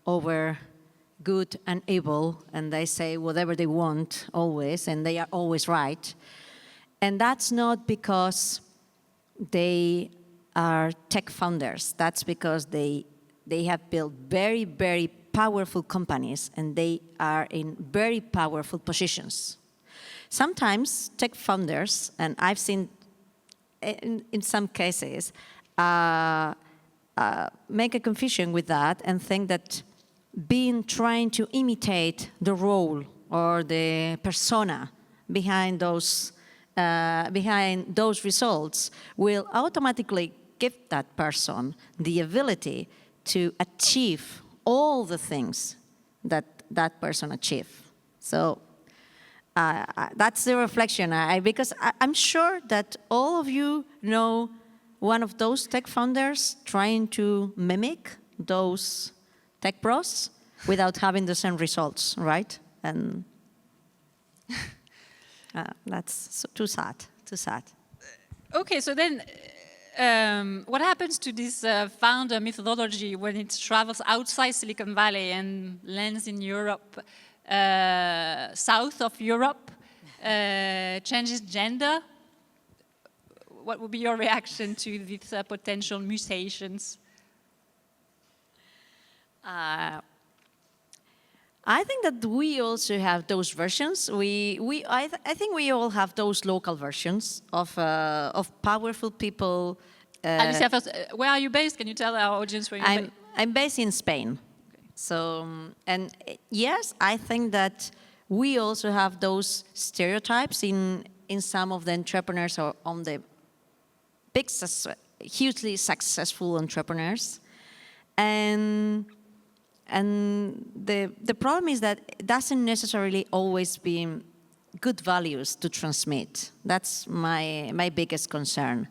over good and able, and they say whatever they want always, and they are always right. And that's not because they are tech founders. That's because they have built very, very powerful companies, and they are in very powerful positions. Sometimes tech founders, and I've seen in some cases, make a confusion with that and think that trying to imitate the role or the persona behind those results will automatically give that person the ability to achieve all the things that person achieved. So that's the reflection. Because I'm sure that all of you know one of those tech founders trying to mimic those tech bros without having the same results, right? And that's too sad, too sad.
Okay, so then what happens to this founder methodology when it travels outside Silicon Valley and lands in Europe, south of Europe, changes gender? What would be your reaction to these potential mutations?
I think that we also have those versions. I think we all have those local versions of powerful people.
Alicia, first, where are you based? Can you tell our audience where you're based?
I'm based in Spain. Okay. So, and yes, I think that we also have those stereotypes in some of the entrepreneurs or on the big, hugely successful entrepreneurs. And the problem is that it doesn't necessarily always be good values to transmit. That's my biggest concern.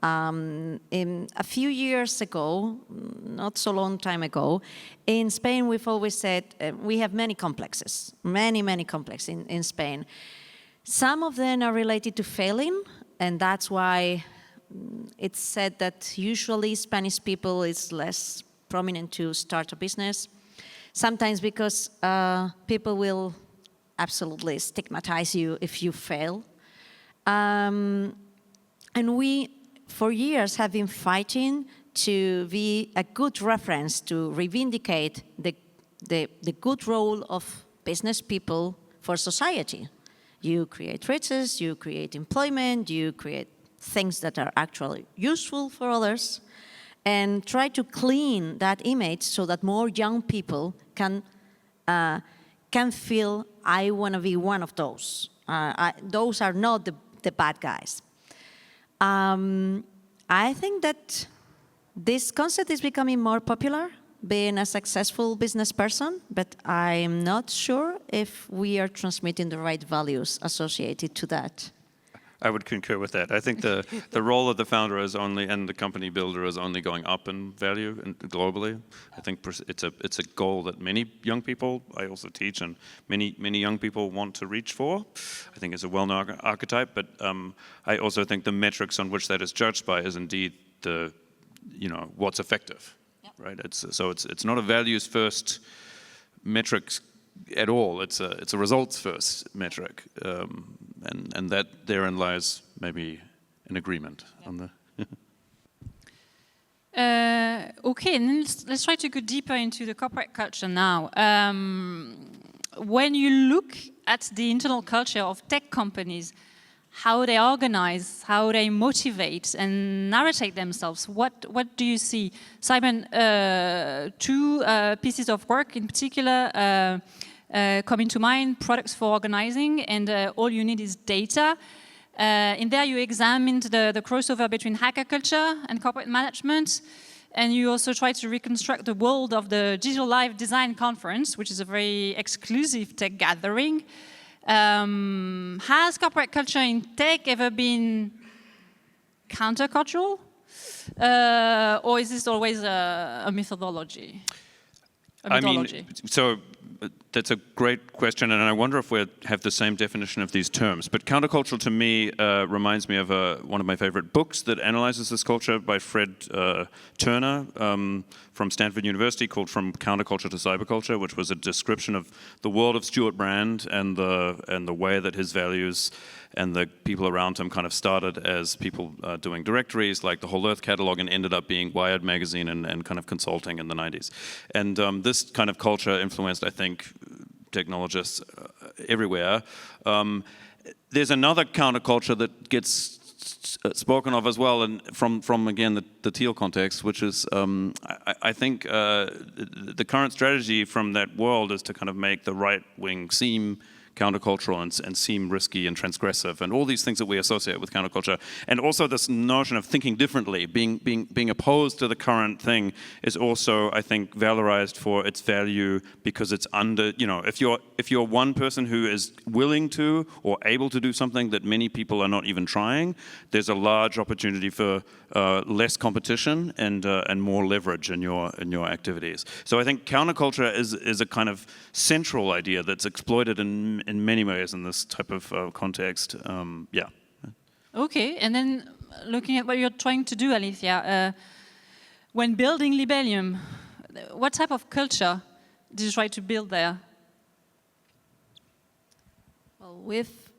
A few years ago, not so long time ago, in Spain we've always said we have many complexes, many complexes in Spain. Some of them are related to failing, and that's why it's said that usually Spanish people is less prominent to start a business. Sometimes because people will absolutely stigmatize you if you fail. And we, for years, have been fighting to be a good reference to reivindicate the good role of business people for society. You create riches, you create employment, you create things that are actually useful for others, and try to clean that image so that more young people can feel, I want to be one of those. Those are not the bad guys. I think that this concept is becoming more popular, being a successful business person, but I'm not sure if we are transmitting the right values associated to that.
I would concur with that. I think the role of the founder is only, and the company builder is only going up in value globally. I think it's a goal that many young people, I also teach, and many young people want to reach for. I think it's a well-known archetype, but I also think the metrics on which that is judged by is indeed what's effective, right? It's not a values first metrics at all. It's a results first metric, and that therein lies maybe an agreement on the.
Okay, and then let's try to go deeper into the corporate culture now. When you look at the internal culture of tech companies, how they organize, how they motivate and narrate themselves, what do you see? Simon, two pieces of work in particular coming to mind: products for organizing and all you need is data. In there you examined the crossover between hacker culture and corporate management, and you also tried to reconstruct the world of the Digital Live Design Conference, which is a very exclusive tech gathering. Has corporate culture in tech ever been countercultural? Or is this always a methodology?
That's a great question, and I wonder if we have the same definition of these terms. But countercultural to me reminds me of one of my favorite books that analyzes this culture by Fred Turner from Stanford University, called From Counterculture to Cyberculture, which was a description of the world of Stuart Brand and the way that his values and the people around him kind of started as people doing directories like the Whole Earth catalog and ended up being Wired magazine and kind of consulting in the 90s. And this kind of culture influenced, I think, technologists everywhere. There's another counterculture that gets spoken of as well, and from again the Thiel context, which is I think the current strategy from that world is to kind of make the right wing seem countercultural and seem risky and transgressive, and all these things that we associate with counterculture. And also this notion of thinking differently, being opposed to the current thing, is also, I think, valorized for its value because it's under, you know, if you're one person who is willing to or able to do something that many people are not even trying, there's a large opportunity for less competition and more leverage in your activities. So I think counterculture is a kind of central idea that's exploited in many ways in this type of context. Yeah.
Okay, and then looking at what you're trying to do, Alicia, when building Libellium, what type of culture did you try to build there?
Well, we've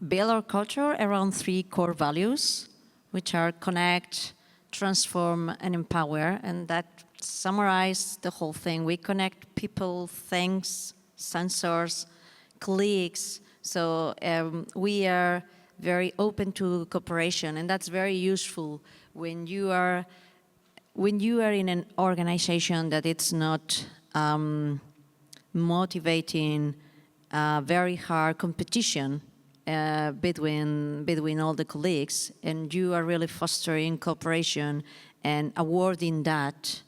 built our culture around 3 core values, which are connect, transform, and empower, and that summarize the whole thing. We connect people, things, sensors, colleagues, so we are very open to cooperation, and that's very useful when you are in an organization that it's not motivating very hard competition between all the colleagues, and you are really fostering cooperation and awarding that.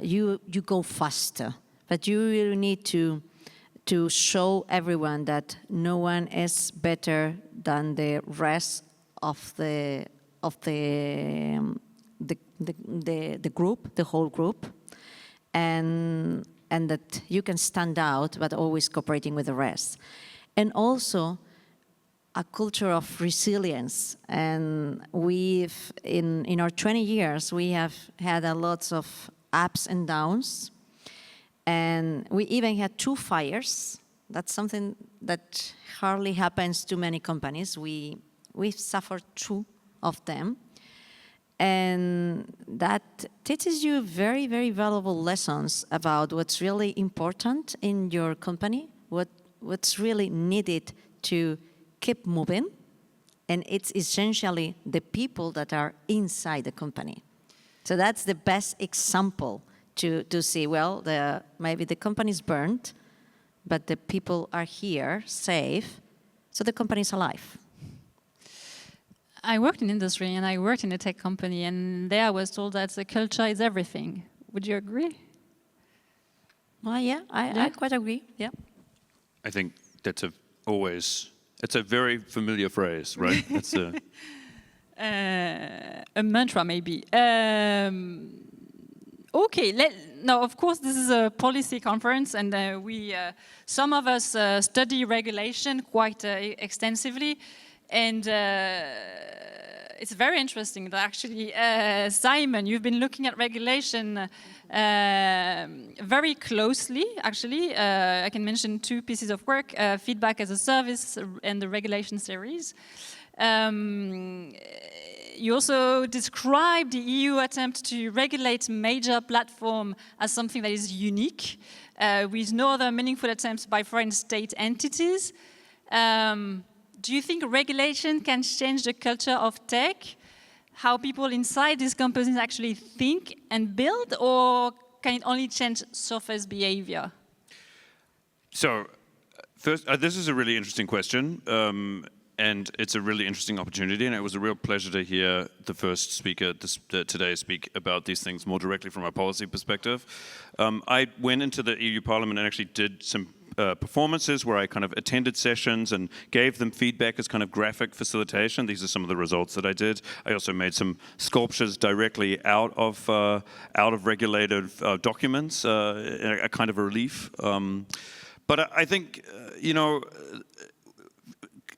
You go faster, but you really need to show everyone that no one is better than the rest of the group, the whole group, and that you can stand out, but always cooperating with the rest, and also a culture of resilience. And we've in our 20 years we have had a lot of ups and downs. And we even had 2 fires. That's something that hardly happens to many companies. We've suffered 2 of them. And that teaches you very, very valuable lessons about what's really important in your company, what's really needed to keep moving. And it's essentially the people that are inside the company. So that's the best example to see, well, maybe the company's burned, but the people are here, safe, so the company's alive.
I worked in industry and I worked in a tech company, and there I was told that the culture is everything. Would you agree?
Well, yeah, I quite agree, yeah.
I think that's it's a very familiar phrase, right? That's
a mantra, maybe. Okay, now of course this is a policy conference, and some of us study regulation quite extensively, and it's very interesting that actually, Simon, you've been looking at regulation very closely, actually. I can mention 2 pieces of work, Feedback as a Service and the Regulation Series. You also described the EU attempt to regulate major platform as something that is unique, with no other meaningful attempts by foreign state entities. Do you think regulation can change the culture of tech? How people inside these companies actually think and build, or can it only change surface behavior?
So, first, this is a really interesting question. And it's a really interesting opportunity, and it was a real pleasure to hear the first speaker today speak about these things more directly from a policy perspective. I went into the EU Parliament and actually did some performances where I kind of attended sessions and gave them feedback as kind of graphic facilitation. These are some of the results that I did. I also made some sculptures directly out of regulated documents, a kind of a relief. But I think,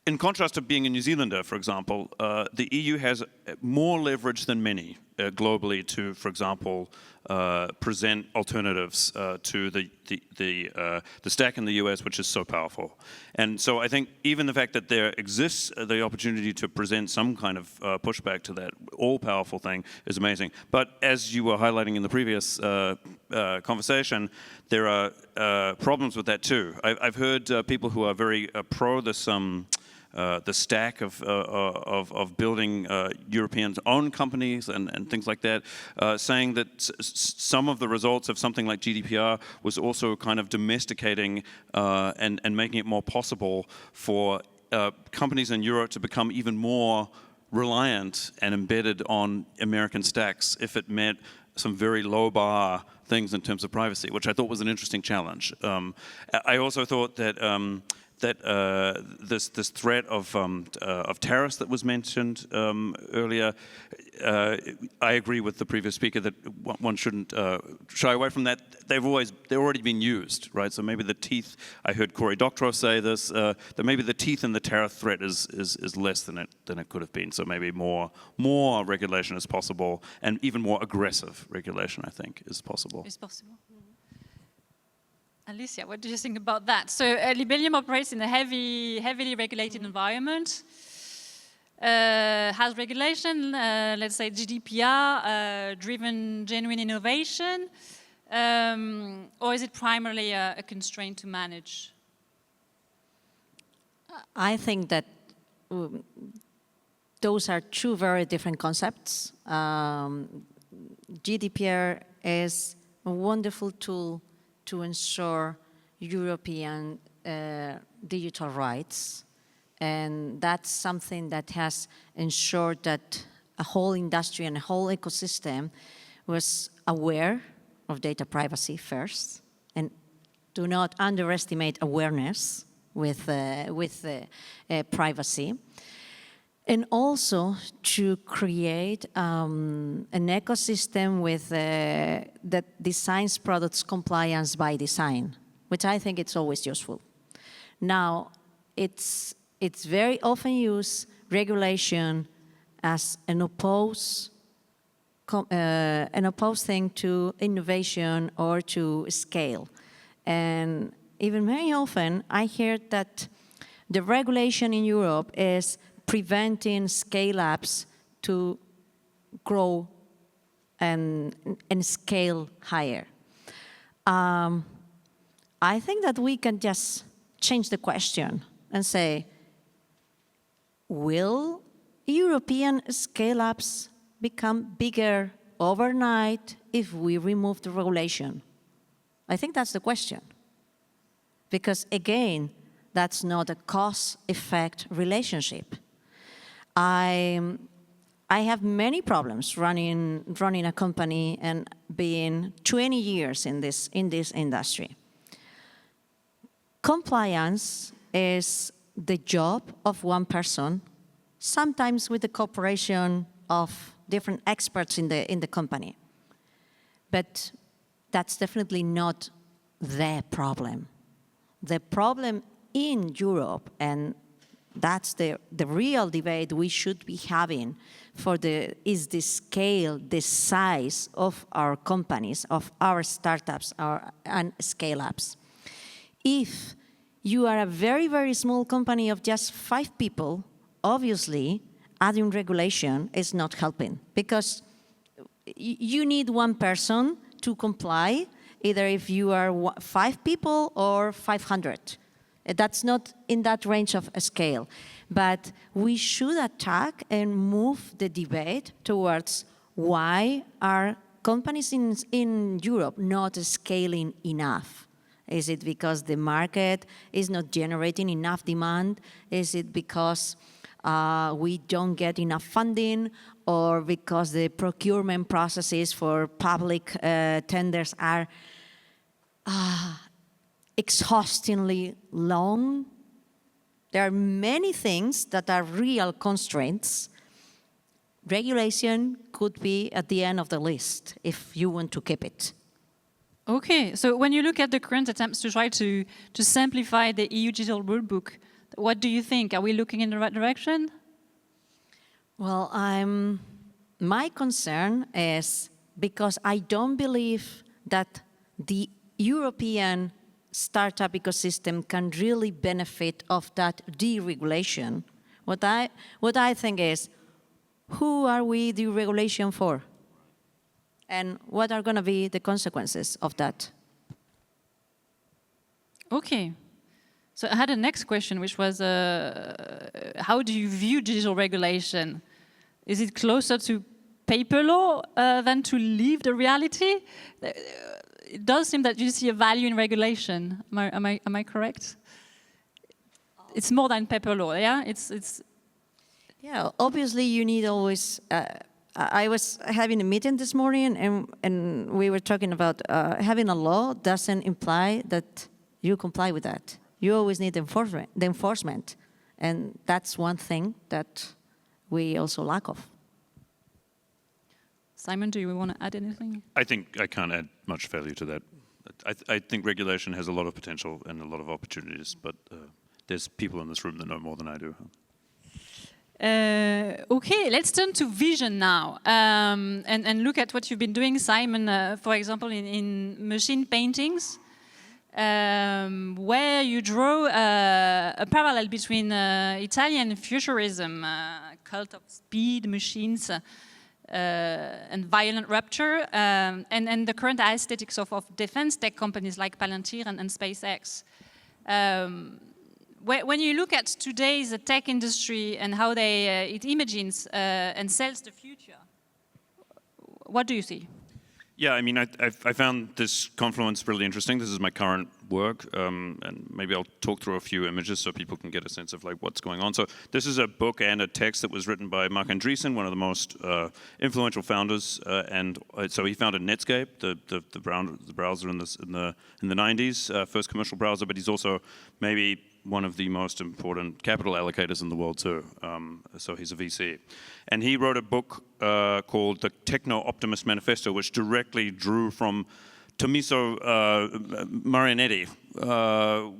in contrast to being a New Zealander, for example, the EU has more leverage than many globally to, for example, present alternatives to the stack in the US, which is so powerful. And so I think even the fact that there exists the opportunity to present some kind of pushback to that all-powerful thing is amazing. But as you were highlighting in the previous conversation, there are problems with that too. I've heard people who are very pro this the stack of building European-owned companies and things like that, saying that some of the results of something like GDPR was also kind of domesticating and making it more possible for companies in Europe to become even more reliant and embedded on American stacks if it meant some very low bar things in terms of privacy, which I thought was an interesting challenge. I also thought that this threat of tariffs that was mentioned earlier, I agree with the previous speaker that one shouldn't shy away from that. They've already been used, right? So maybe the teeth. I heard Cory Doctorow say this. That maybe the teeth in the tariff threat is less than it could have been. So maybe more regulation is possible, and even more aggressive regulation, I think, is possible.
Is possible. Alicia, what do you think about that? So Libellium operates in a heavily regulated environment. Has regulation, let's say GDPR, driven genuine innovation, or is it primarily a constraint to manage?
I think that those are two very different concepts. GDPR is a wonderful tool to ensure European digital rights. And that's something that has ensured that a whole industry and a whole ecosystem was aware of data privacy first. And do not underestimate awareness with privacy. And also to create an ecosystem with that designs products compliance by design, which I think it's always useful. Now, it's very often used regulation as an opposed thing to innovation or to scale. And even very often, I hear that the regulation in Europe is preventing scale-ups to grow and scale higher. I think that we can just change the question and say, will European scale-ups become bigger overnight if we remove the regulation? I think that's the question. Because again, that's not a cause-effect relationship. I have many problems running a company and being 20 years in this industry. Compliance is the job of one person, sometimes with the cooperation of different experts in the company. But that's definitely not the problem. The problem in Europe, and that's the real debate we should be having is the scale, the size of our companies, of our startups and scale-ups. If you are a very, very small company of just 5 people, obviously adding regulation is not helping because you need one person to comply, either if you are 5 people or 500. That's not in that range of a scale. But we should attack and move the debate towards why are companies in Europe not scaling enough? Is it because the market is not generating enough demand? Is it because we don't get enough funding, or because the procurement processes for public tenders are exhaustingly long? There are many things that are real constraints. Regulation could be at the end of the list if you want to keep it.
Okay, so when you look at the current attempts to try to simplify the EU digital rulebook, what do you think? Are we looking in the right direction?
Well, my concern is because I don't believe that the European startup ecosystem can really benefit of that deregulation. What I think is, who are we deregulation for? And what are going to be the consequences of that?
Okay. So I had a next question, which was, how do you view digital regulation? Is it closer to paper law than to live the reality? It does seem that you see a value in regulation. Am I correct? It's more than paper law, yeah?
Yeah, obviously you need always, I was having a meeting this morning and we were talking about having a law doesn't imply that you comply with that. You always need the enforcement. And that's one thing that we also lack of.
Simon, do you want to add anything?
I think I can't add much value to that. I think regulation has a lot of potential and a lot of opportunities, but there's people in this room that know more than I do.
Okay, let's turn to vision now and look at what you've been doing, Simon, for example, in machine paintings, where you draw a parallel between Italian futurism, cult of speed, machines, and violent rupture, and the current aesthetics of defense tech companies like Palantir and SpaceX. When you look at today's tech industry and how it imagines and sells the future, what do you see?
Yeah, I mean, I found this confluence really interesting. This is my current work, and maybe I'll talk through a few images so people can get a sense of like what's going on. So this is a book and a text that was written by Marc Andreessen, one of the most influential founders, and so he founded Netscape, the browser in the 90s, first commercial browser, but he's also maybe one of the most important capital allocators in the world too. So he's a VC. And he wrote a book called The Techno-Optimist Manifesto, which directly drew from Tommaso Marinetti,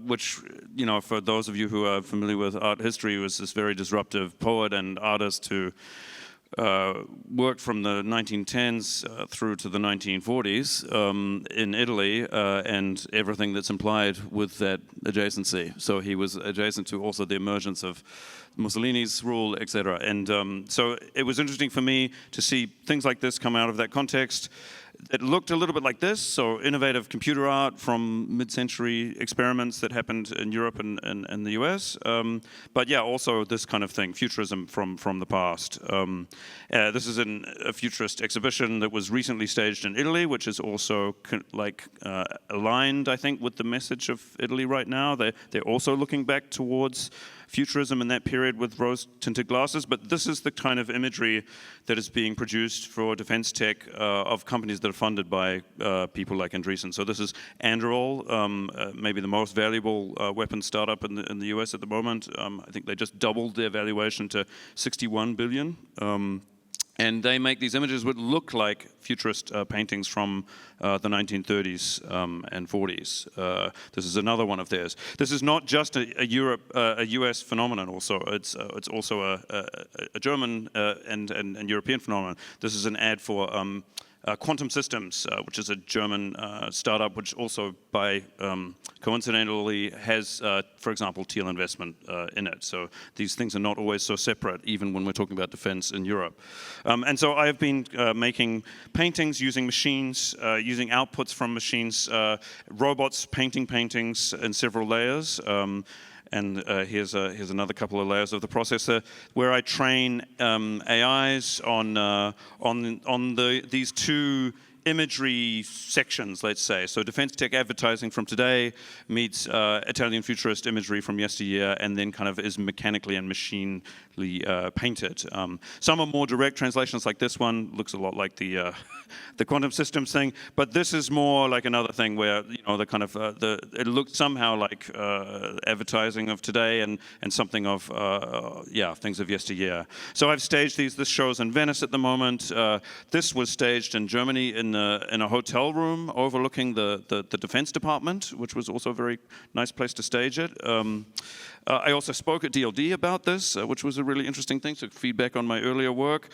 which, you know, for those of you who are familiar with art history, was this very disruptive poet and artist who worked from the 1910s through to the 1940s in Italy, and everything that's implied with that adjacency. So he was adjacent to also the emergence of Mussolini's rule, etc. And so it was interesting for me to see things like this come out of that context. It looked a little bit like this, so innovative computer art from mid-century experiments that happened in Europe and the US. But yeah, also this kind of thing, futurism from the past. This is a futurist exhibition that was recently staged in Italy, which is also aligned, I think, with the message of Italy right now. They're also looking back towards futurism in that period with rose-tinted glasses, but this is the kind of imagery that is being produced for defense tech of companies that are funded by people like Andreessen. So this is Anduril, maybe the most valuable weapons startup in the US at the moment. I think they just doubled their valuation to 61 billion. And they make these images which look like futurist paintings from the 1930s and 40s. This is another one of theirs. This is not just a US phenomenon. Also, it's also a German and European phenomenon. This is an ad for Quantum Systems, which is a German startup, which also, coincidentally, has, for example, Thiel investment in it. So these things are not always so separate, even when we're talking about defense in Europe. And so I have been making paintings using machines, using outputs from machines, robots painting paintings in several layers. And here's another couple of layers of the processor where I train AIs on these two imagery sections, let's say. So defense tech advertising from today meets Italian futurist imagery from yesteryear, and then kind of is mechanically and machinely painted. Some are more direct translations, like this one looks a lot like the Quantum Systems thing, but this is more like another thing where, you know, the kind of it looked somehow like advertising of today and something of things of yesteryear. So I've staged these. This show's in Venice at the moment. This was staged in Germany in a hotel room overlooking the Defense Department, which was also a very nice place to stage it. I also spoke at DLD about this, which was a really interesting thing, so feedback on my earlier work.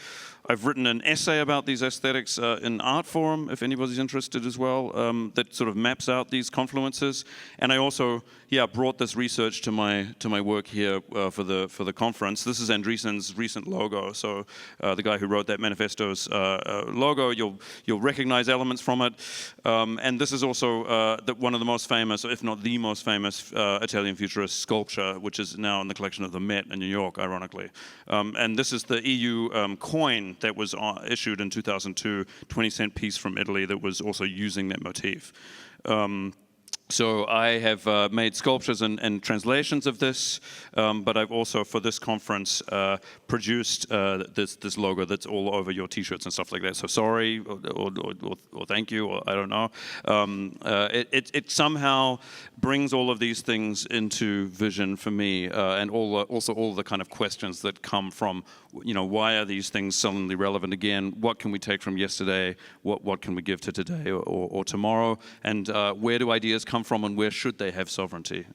I've written an essay about these aesthetics in Art Forum, if anybody's interested as well, that sort of maps out these confluences. And I also, brought this research to my work here for the conference. This is Andreessen's recent logo. So the guy who wrote that manifesto's logo, you'll recognize elements from it. And this is also one of the most famous, if not the most famous, Italian futurist sculpture, which is now in the collection of the Met in New York, ironically. And this is the EU coin that was issued in 2002, 20-cent piece from Italy that was also using that motif. So I have made sculptures and translations of this, but I've also, for this conference, produced this logo that's all over your T-shirts and stuff like that. So sorry, or thank you, or I don't know. It somehow brings all of these things into vision for me, and also all the kind of questions that come from, why are these things suddenly relevant again? What can we take from yesterday? What can we give to today or tomorrow? And where do ideas come from, and where should they have sovereignty?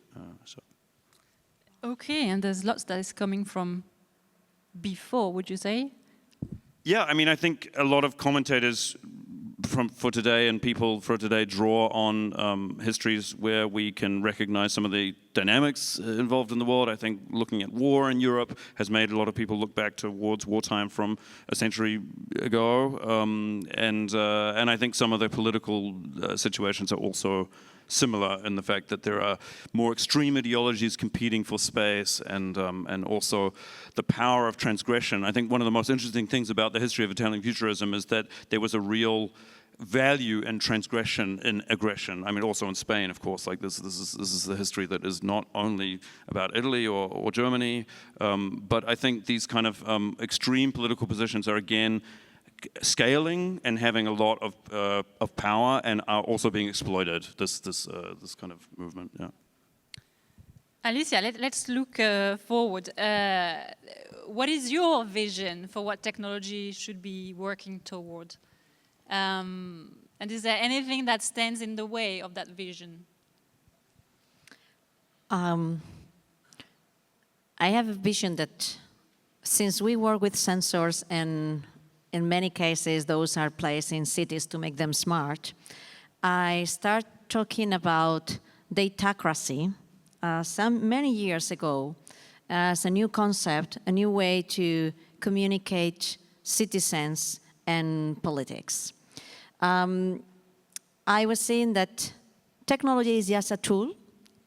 Okay, and there's lots that is coming from before, would you say?
Yeah, I mean, I think a lot of commentators for today and people for today draw on histories where we can recognize some of the dynamics involved in the world. I think looking at war in Europe has made a lot of people look back towards wartime from a century ago, and I think some of the political situations are also similar in the fact that there are more extreme ideologies competing for space, and also the power of transgression. I think one of the most interesting things about the history of Italian futurism is that there was a real value in transgression, in aggression. I mean, also in Spain, of course. Like this is the history that is not only about Italy or Germany, but I think these kind of extreme political positions are again scaling and having a lot of power, and are also being exploited. This kind of movement. Yeah.
Alicia, let's look forward. What is your vision for what technology should be working toward? And is there anything that stands in the way of that vision?
I have a vision that since we work with sensors, and in many cases those are placed in cities to make them smart, I start talking about datacracy many years ago as a new concept, a new way to communicate citizens and politics. I was saying that technology is just a tool,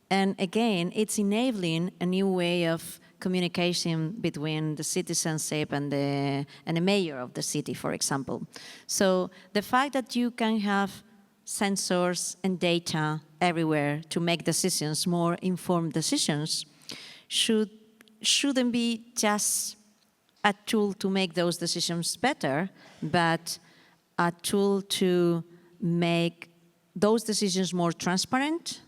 and again, it's enabling a new way of communication between the citizenship and the mayor of the city, for example. So the fact that you can have sensors and data everywhere to make decisions, more informed decisions, shouldn't be just a tool to make those decisions better, but a tool to make those decisions more transparent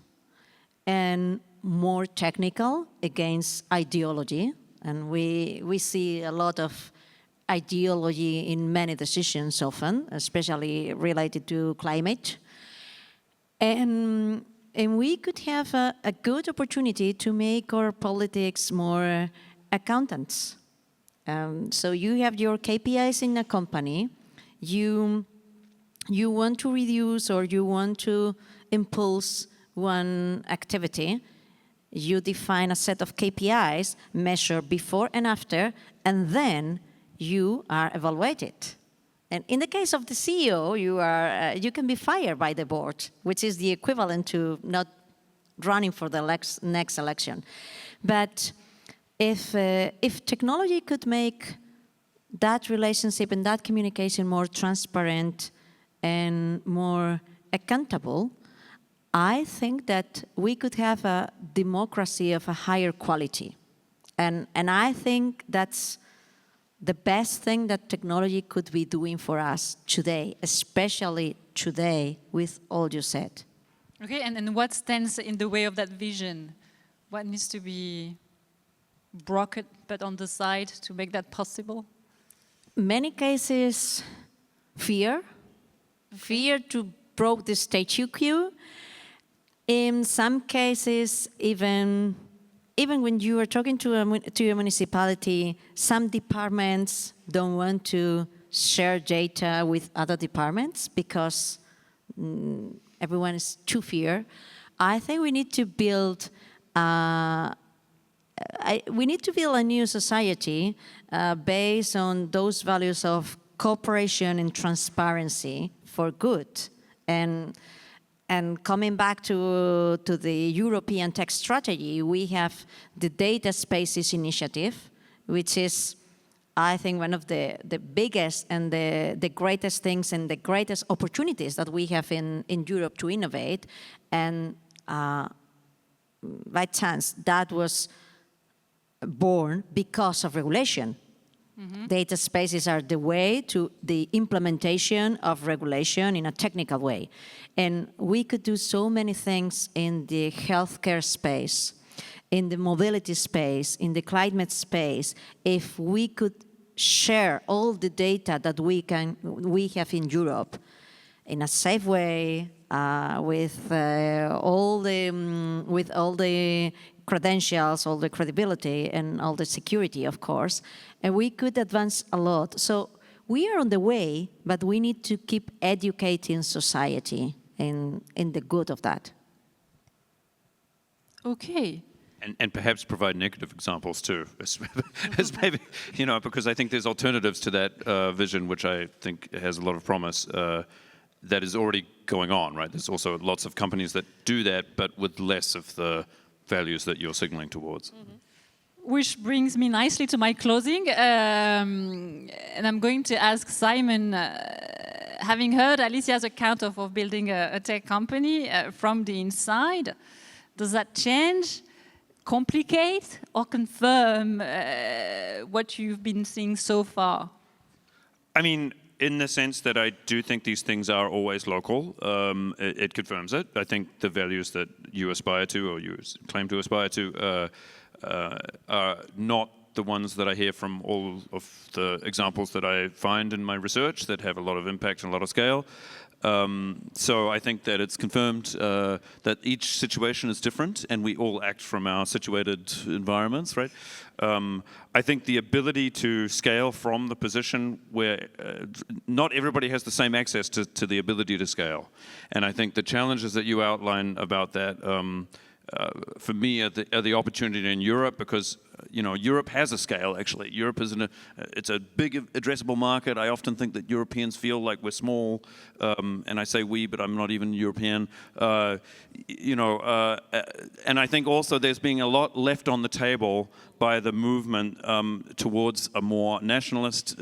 and more technical against ideology. And we see a lot of ideology in many decisions often, especially related to climate. And we could have a good opportunity to make our politics more accountants. So you have your KPIs in a company, you want to reduce or you want to impulse one activity, you define a set of KPIs, measure before and after, and then you are evaluated. And in the case of the CEO, you can be fired by the board, which is the equivalent to not running for the next election. But if technology could make that relationship and that communication more transparent and more accountable, I think that we could have a democracy of a higher quality. And I think that's the best thing that technology could be doing for us today, especially today with all you said.
Okay, and what stands in the way of that vision? What needs to be broken, but on the side to make that possible?
Many cases, fear to break the status quo. In some cases, even even when you are talking to a municipality, some departments don't want to share data with other departments because everyone is too fear. I think we need to build a new society based on those values of cooperation and transparency for good. And coming back to the European tech strategy, we have the Data Spaces Initiative, which is, I think, one of the biggest and the greatest things and the greatest opportunities that we have in Europe to innovate. And by chance, that was born because of regulation. Mm-hmm. Data spaces are the way to the implementation of regulation in a technical way. And we could do so many things in the healthcare space, in the mobility space, in the climate space, if we could share all the data that we have in Europe in a safe way, with all the credentials, all the credibility, and all the security, of course, and we could advance a lot. So we are on the way, but we need to keep educating society in the good of that.
Okay.
And perhaps provide negative examples too, as maybe, because I think there's alternatives to that vision, which I think has a lot of promise. That is already going on, right? There's also lots of companies that do that, but with less of the values that you're signaling towards.
Mm-hmm. Which brings me nicely to my closing, and I'm going to ask Simon, having heard Alicia's account of building a tech company from the inside, does that change, complicate, or confirm what you've been seeing so far?
I mean, in the sense that I do think these things are always local, it confirms it. I think the values that you aspire to, or you claim to aspire to, are not the ones that I hear from all of the examples that I find in my research that have a lot of impact and a lot of scale. So I think that it's confirmed that each situation is different and we all act from our situated environments, right? I think the ability to scale from the position where not everybody has the same access to the ability to scale. And I think the challenges that you outline about that, for me, are the opportunity in Europe, because Europe has a scale. Actually, Europe is it's a big addressable market. I often think that Europeans feel like we're small, and I say we, but I'm not even European. And I think also there's being a lot left on the table by the movement towards a more nationalist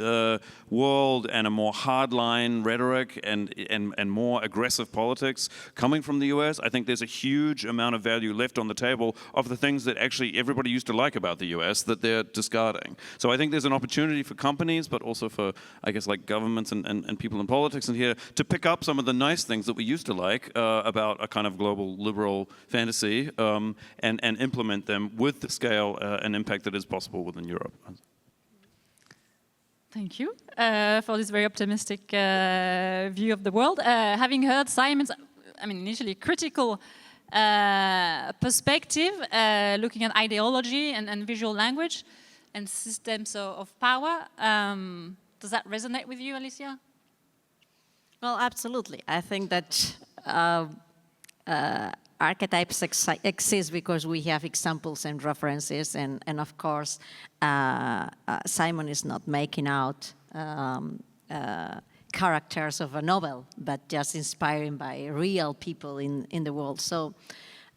world and a more hardline rhetoric and more aggressive politics coming from the US. I think there's a huge amount of value left on the table of the things that actually everybody used to like about the US that they're discarding. So I think there's an opportunity for companies, but also for, I guess, like governments and people in politics in here to pick up some of the nice things that we used to like about a kind of global liberal fantasy and implement them with the scale and impact that is possible within Europe.
Thank you for this very optimistic view of the world. Having heard Simon's, initially critical perspective, looking at ideology and visual language and systems of power, does that resonate with you, Alicia?
Well, absolutely. I think that archetypes exist because we have examples and references, and of course, Simon is not making out characters of a novel, but just inspiring by real people in the world. So,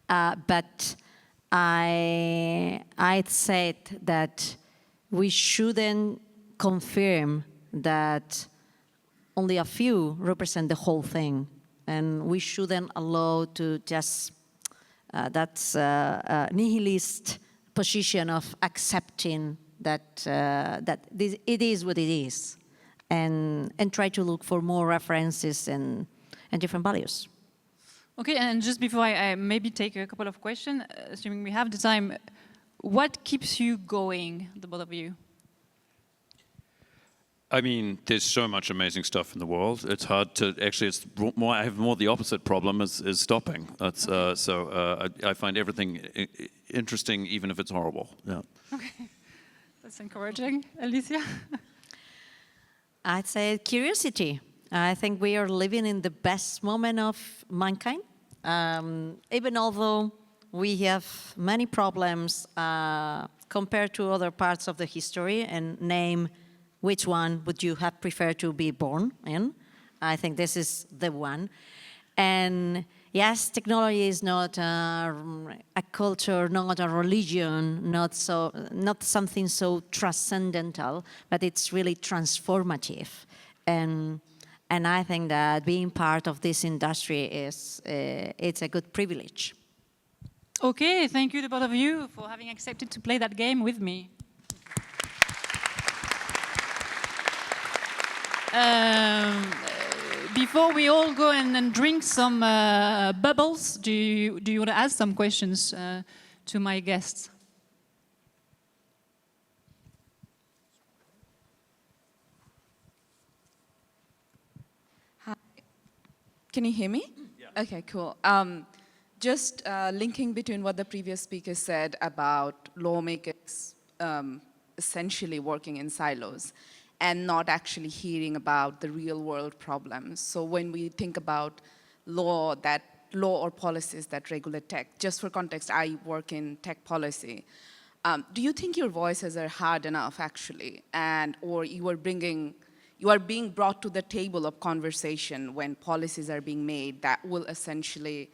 but I'd said that we shouldn't confirm that only a few represent the whole thing, and we shouldn't allow to just that's a nihilist position of accepting that it is what it is, and try to look for more references and different values.
Okay, and just before I maybe take a couple of questions, assuming we have the time, what keeps you going, the both of you?
I mean, there's so much amazing stuff in the world. It's hard to actually. It's more. I have more the opposite problem is stopping. That's I find everything interesting, even if it's horrible. Yeah.
Okay, that's encouraging. Alicia?
I'd say curiosity. I think we are living in the best moment of mankind. Even although we have many problems compared to other parts of the history, and name which one would you have preferred to be born in? I think this is the one. And yes, technology is not a culture, not a religion, not something so transcendental, but it's really transformative. And I think that being part of this industry it's a good privilege.
Okay, thank you to both of you for having accepted to play that game with me. Before we all go and drink some bubbles, do you want to ask some questions to my guests?
Hi. Can you hear me? Yeah. Okay, cool. Just linking between what the previous speaker said about lawmakers essentially working in silos and not actually hearing about the real world problems. So when we think about law or policies that regulate tech, just for context, I work in tech policy. Do you think your voices are hard enough actually, or you are being brought to the table of conversation when policies are being made that will essentially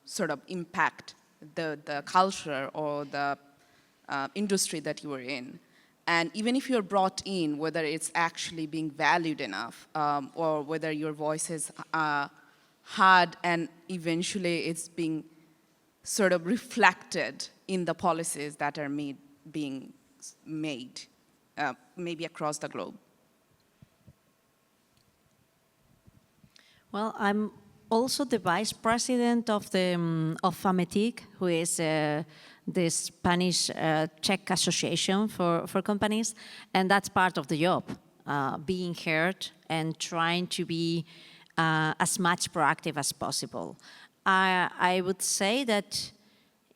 sort of impact the culture or the industry that you are in? And even if you're brought in, whether it's actually being valued enough or whether your voice is heard and eventually it's being sort of reflected in the policies that are being made, maybe across the globe.
Well, I'm also the vice president of FAMETIC, who is the Spanish Czech Association for companies, and that's part of the job, being heard and trying to be as much proactive as possible. I would say that,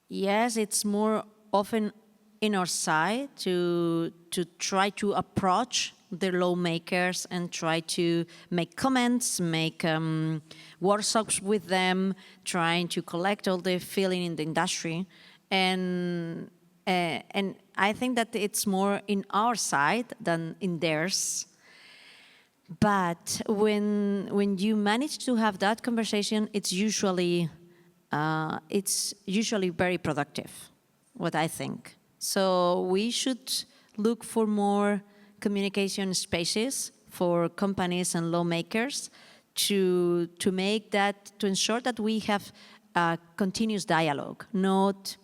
yes, it's more often in our side to try to approach the lawmakers and try to make comments, make workshops with them, trying to collect all the feeling in the industry. And I think that it's more in our side than in theirs. But when you manage to have that conversation, it's usually very productive, what I think. So we should look for more communication spaces for companies and lawmakers to ensure that we have a continuous dialogue, not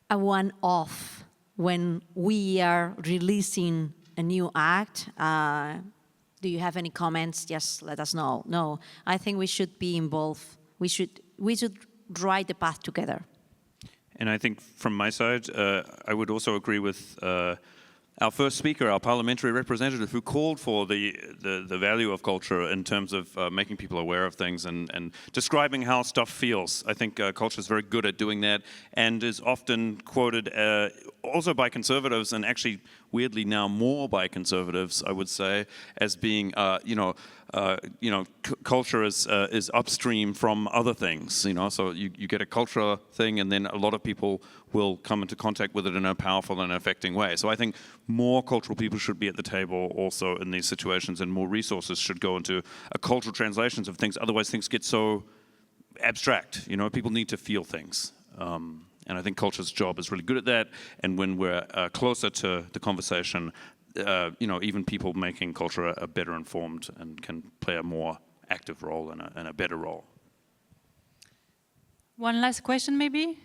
a one-off when we are releasing a new act. Do you have any comments? Just let us know. No, I think we should be involved. We should write the path together.
And I think from my side, I would also agree with our first speaker, our parliamentary representative, who called for the value of culture in terms of making people aware of things and describing how stuff feels. I think culture is very good at doing that and is often quoted also by conservatives, and actually weirdly now more by conservatives, I would say, as being culture is upstream from other things. So you get a cultural thing, and then a lot of people will come into contact with it in a powerful and affecting way. So I think more cultural people should be at the table also in these situations, and more resources should go into cultural translations of things. Otherwise, things get so abstract. People need to feel things. And I think culture's job is really good at that. And when we're closer to the conversation, even people making culture are better informed and can play a more active role and a better role.
One last question, maybe?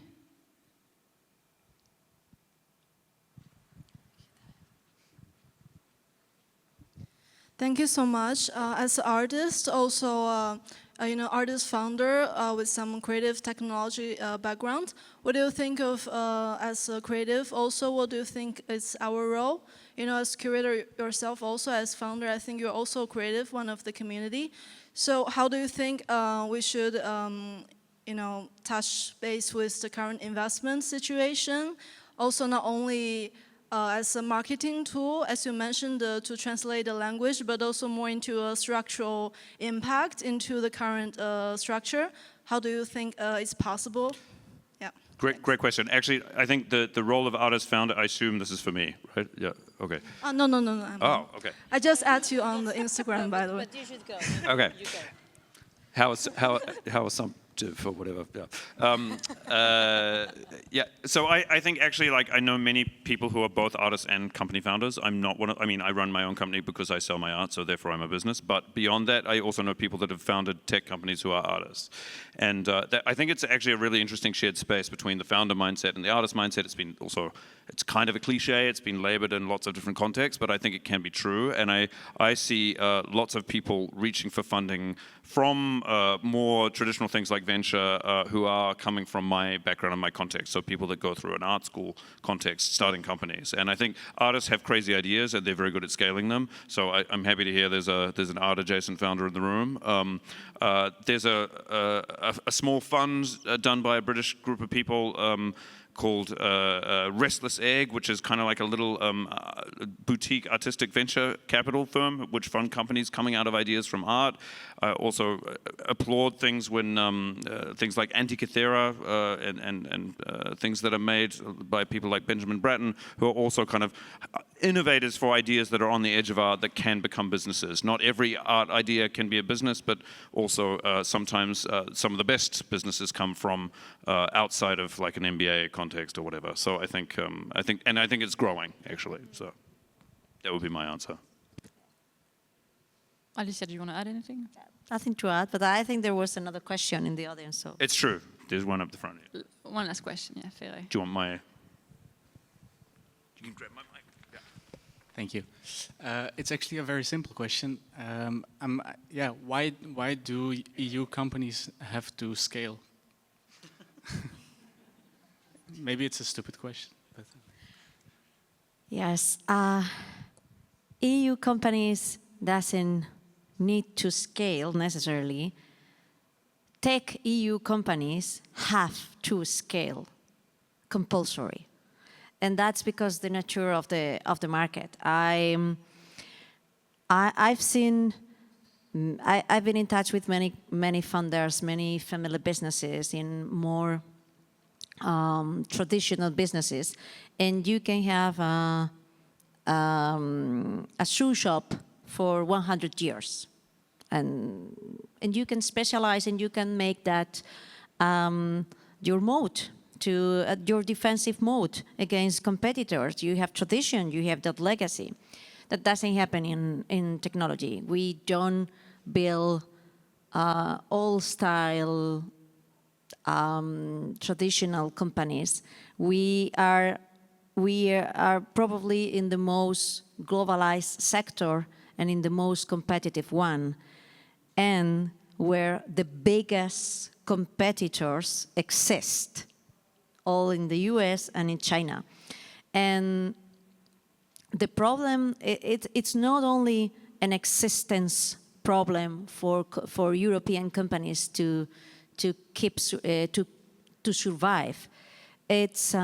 Thank you so much. As an artist, also artist founder with some creative technology background, what do you think of as a creative? Also, what do you think is our role? As curator yourself, also as founder, I think you're also creative, one of the community. So how do you think we should touch base with the current investment situation. Also, not only as a marketing tool, as you mentioned, to translate the language, but also more into a structural impact into the current structure. How do you think it's possible? Yeah.
Great question. Actually, I think the role of artist founder, I assume this is for me, right? Yeah, okay.
No.
Oh, okay.
I just add you on the Instagram, by the way.
But you should go.
Okay.
You go.
How assumptive or whatever. Yeah. Yeah. So I think actually, like, I know many people who are both artists and company founders. I'm not one of. I mean, I run my own company because I sell my art, so therefore I'm a business. But beyond that, I also know people that have founded tech companies who are artists, and I think it's actually a really interesting shared space between the founder mindset and the artist mindset. It's kind of a cliche. It's been labored in lots of different contexts, but I think it can be true. And I see lots of people reaching for funding from more traditional things like venture who are coming from my background and my context. So people that go through an art school context, starting companies. And I think artists have crazy ideas and they're very good at scaling them. So I'm happy to hear there's an art adjacent founder in the room. There's a small fund done by a British group of people called Restless Egg, which is kind of like a little boutique artistic venture capital firm which fund companies coming out of ideas from art. I also applaud things when things like Antikythera and things that are made by people like Benjamin Bratton, who are also kind of innovators for ideas that are on the edge of art that can become businesses. Not every art idea can be a business, but also sometimes some of the best businesses come from outside of like an MBA context or whatever. So I think it's growing actually. So that would be my answer.
Alicia, do you want to add anything?
Nothing to add, but I think there was another question in the audience. So
It's true. There's one up the front here.
One last question, yeah, Ferre.
Do you want my? You can grab my mic. Yeah.
Thank you. It's actually a very simple question. Why do EU companies have to scale? Maybe it's a stupid question. But
yes, EU companies doesn't need to scale necessarily. Tech EU companies have to scale, compulsory, and that's because the nature of the market. I've been in touch with many funders, many family businesses in more traditional businesses, and you can have a shoe shop for 100 years, and you can specialize and you can make that your moat, your defensive moat against competitors. You have tradition, you have that legacy. That doesn't happen in technology. We don't build old style traditional companies. We are probably in the most globalized sector and in the most competitive one, and where the biggest competitors exist, all in the US and in China. And the problem, it's not only an existence problem for European companies to survive. It's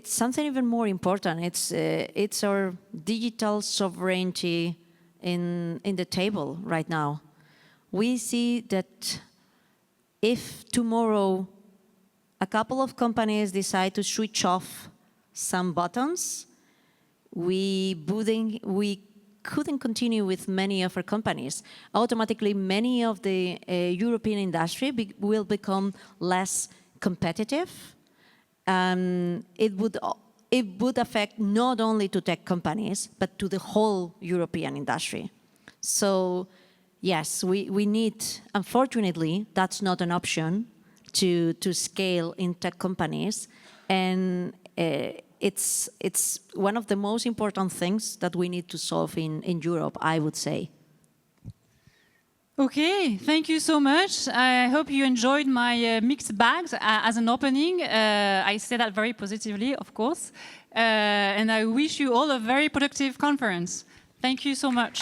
something even more important. It's our digital sovereignty in the table right now. We see that if tomorrow a couple of companies decide to switch off some buttons, we couldn't continue with many of our companies. Automatically, many of the European industry will become less competitive. It would affect not only to tech companies, but to the whole European industry. So yes, we need, unfortunately, that's not an option to scale in tech companies. And it's one of the most important things that we need to solve in Europe, I would say.
Okay, thank you so much. I hope you enjoyed my mixed bags as an opening. I say that very positively, of course. And I wish you all a very productive conference. Thank you so much.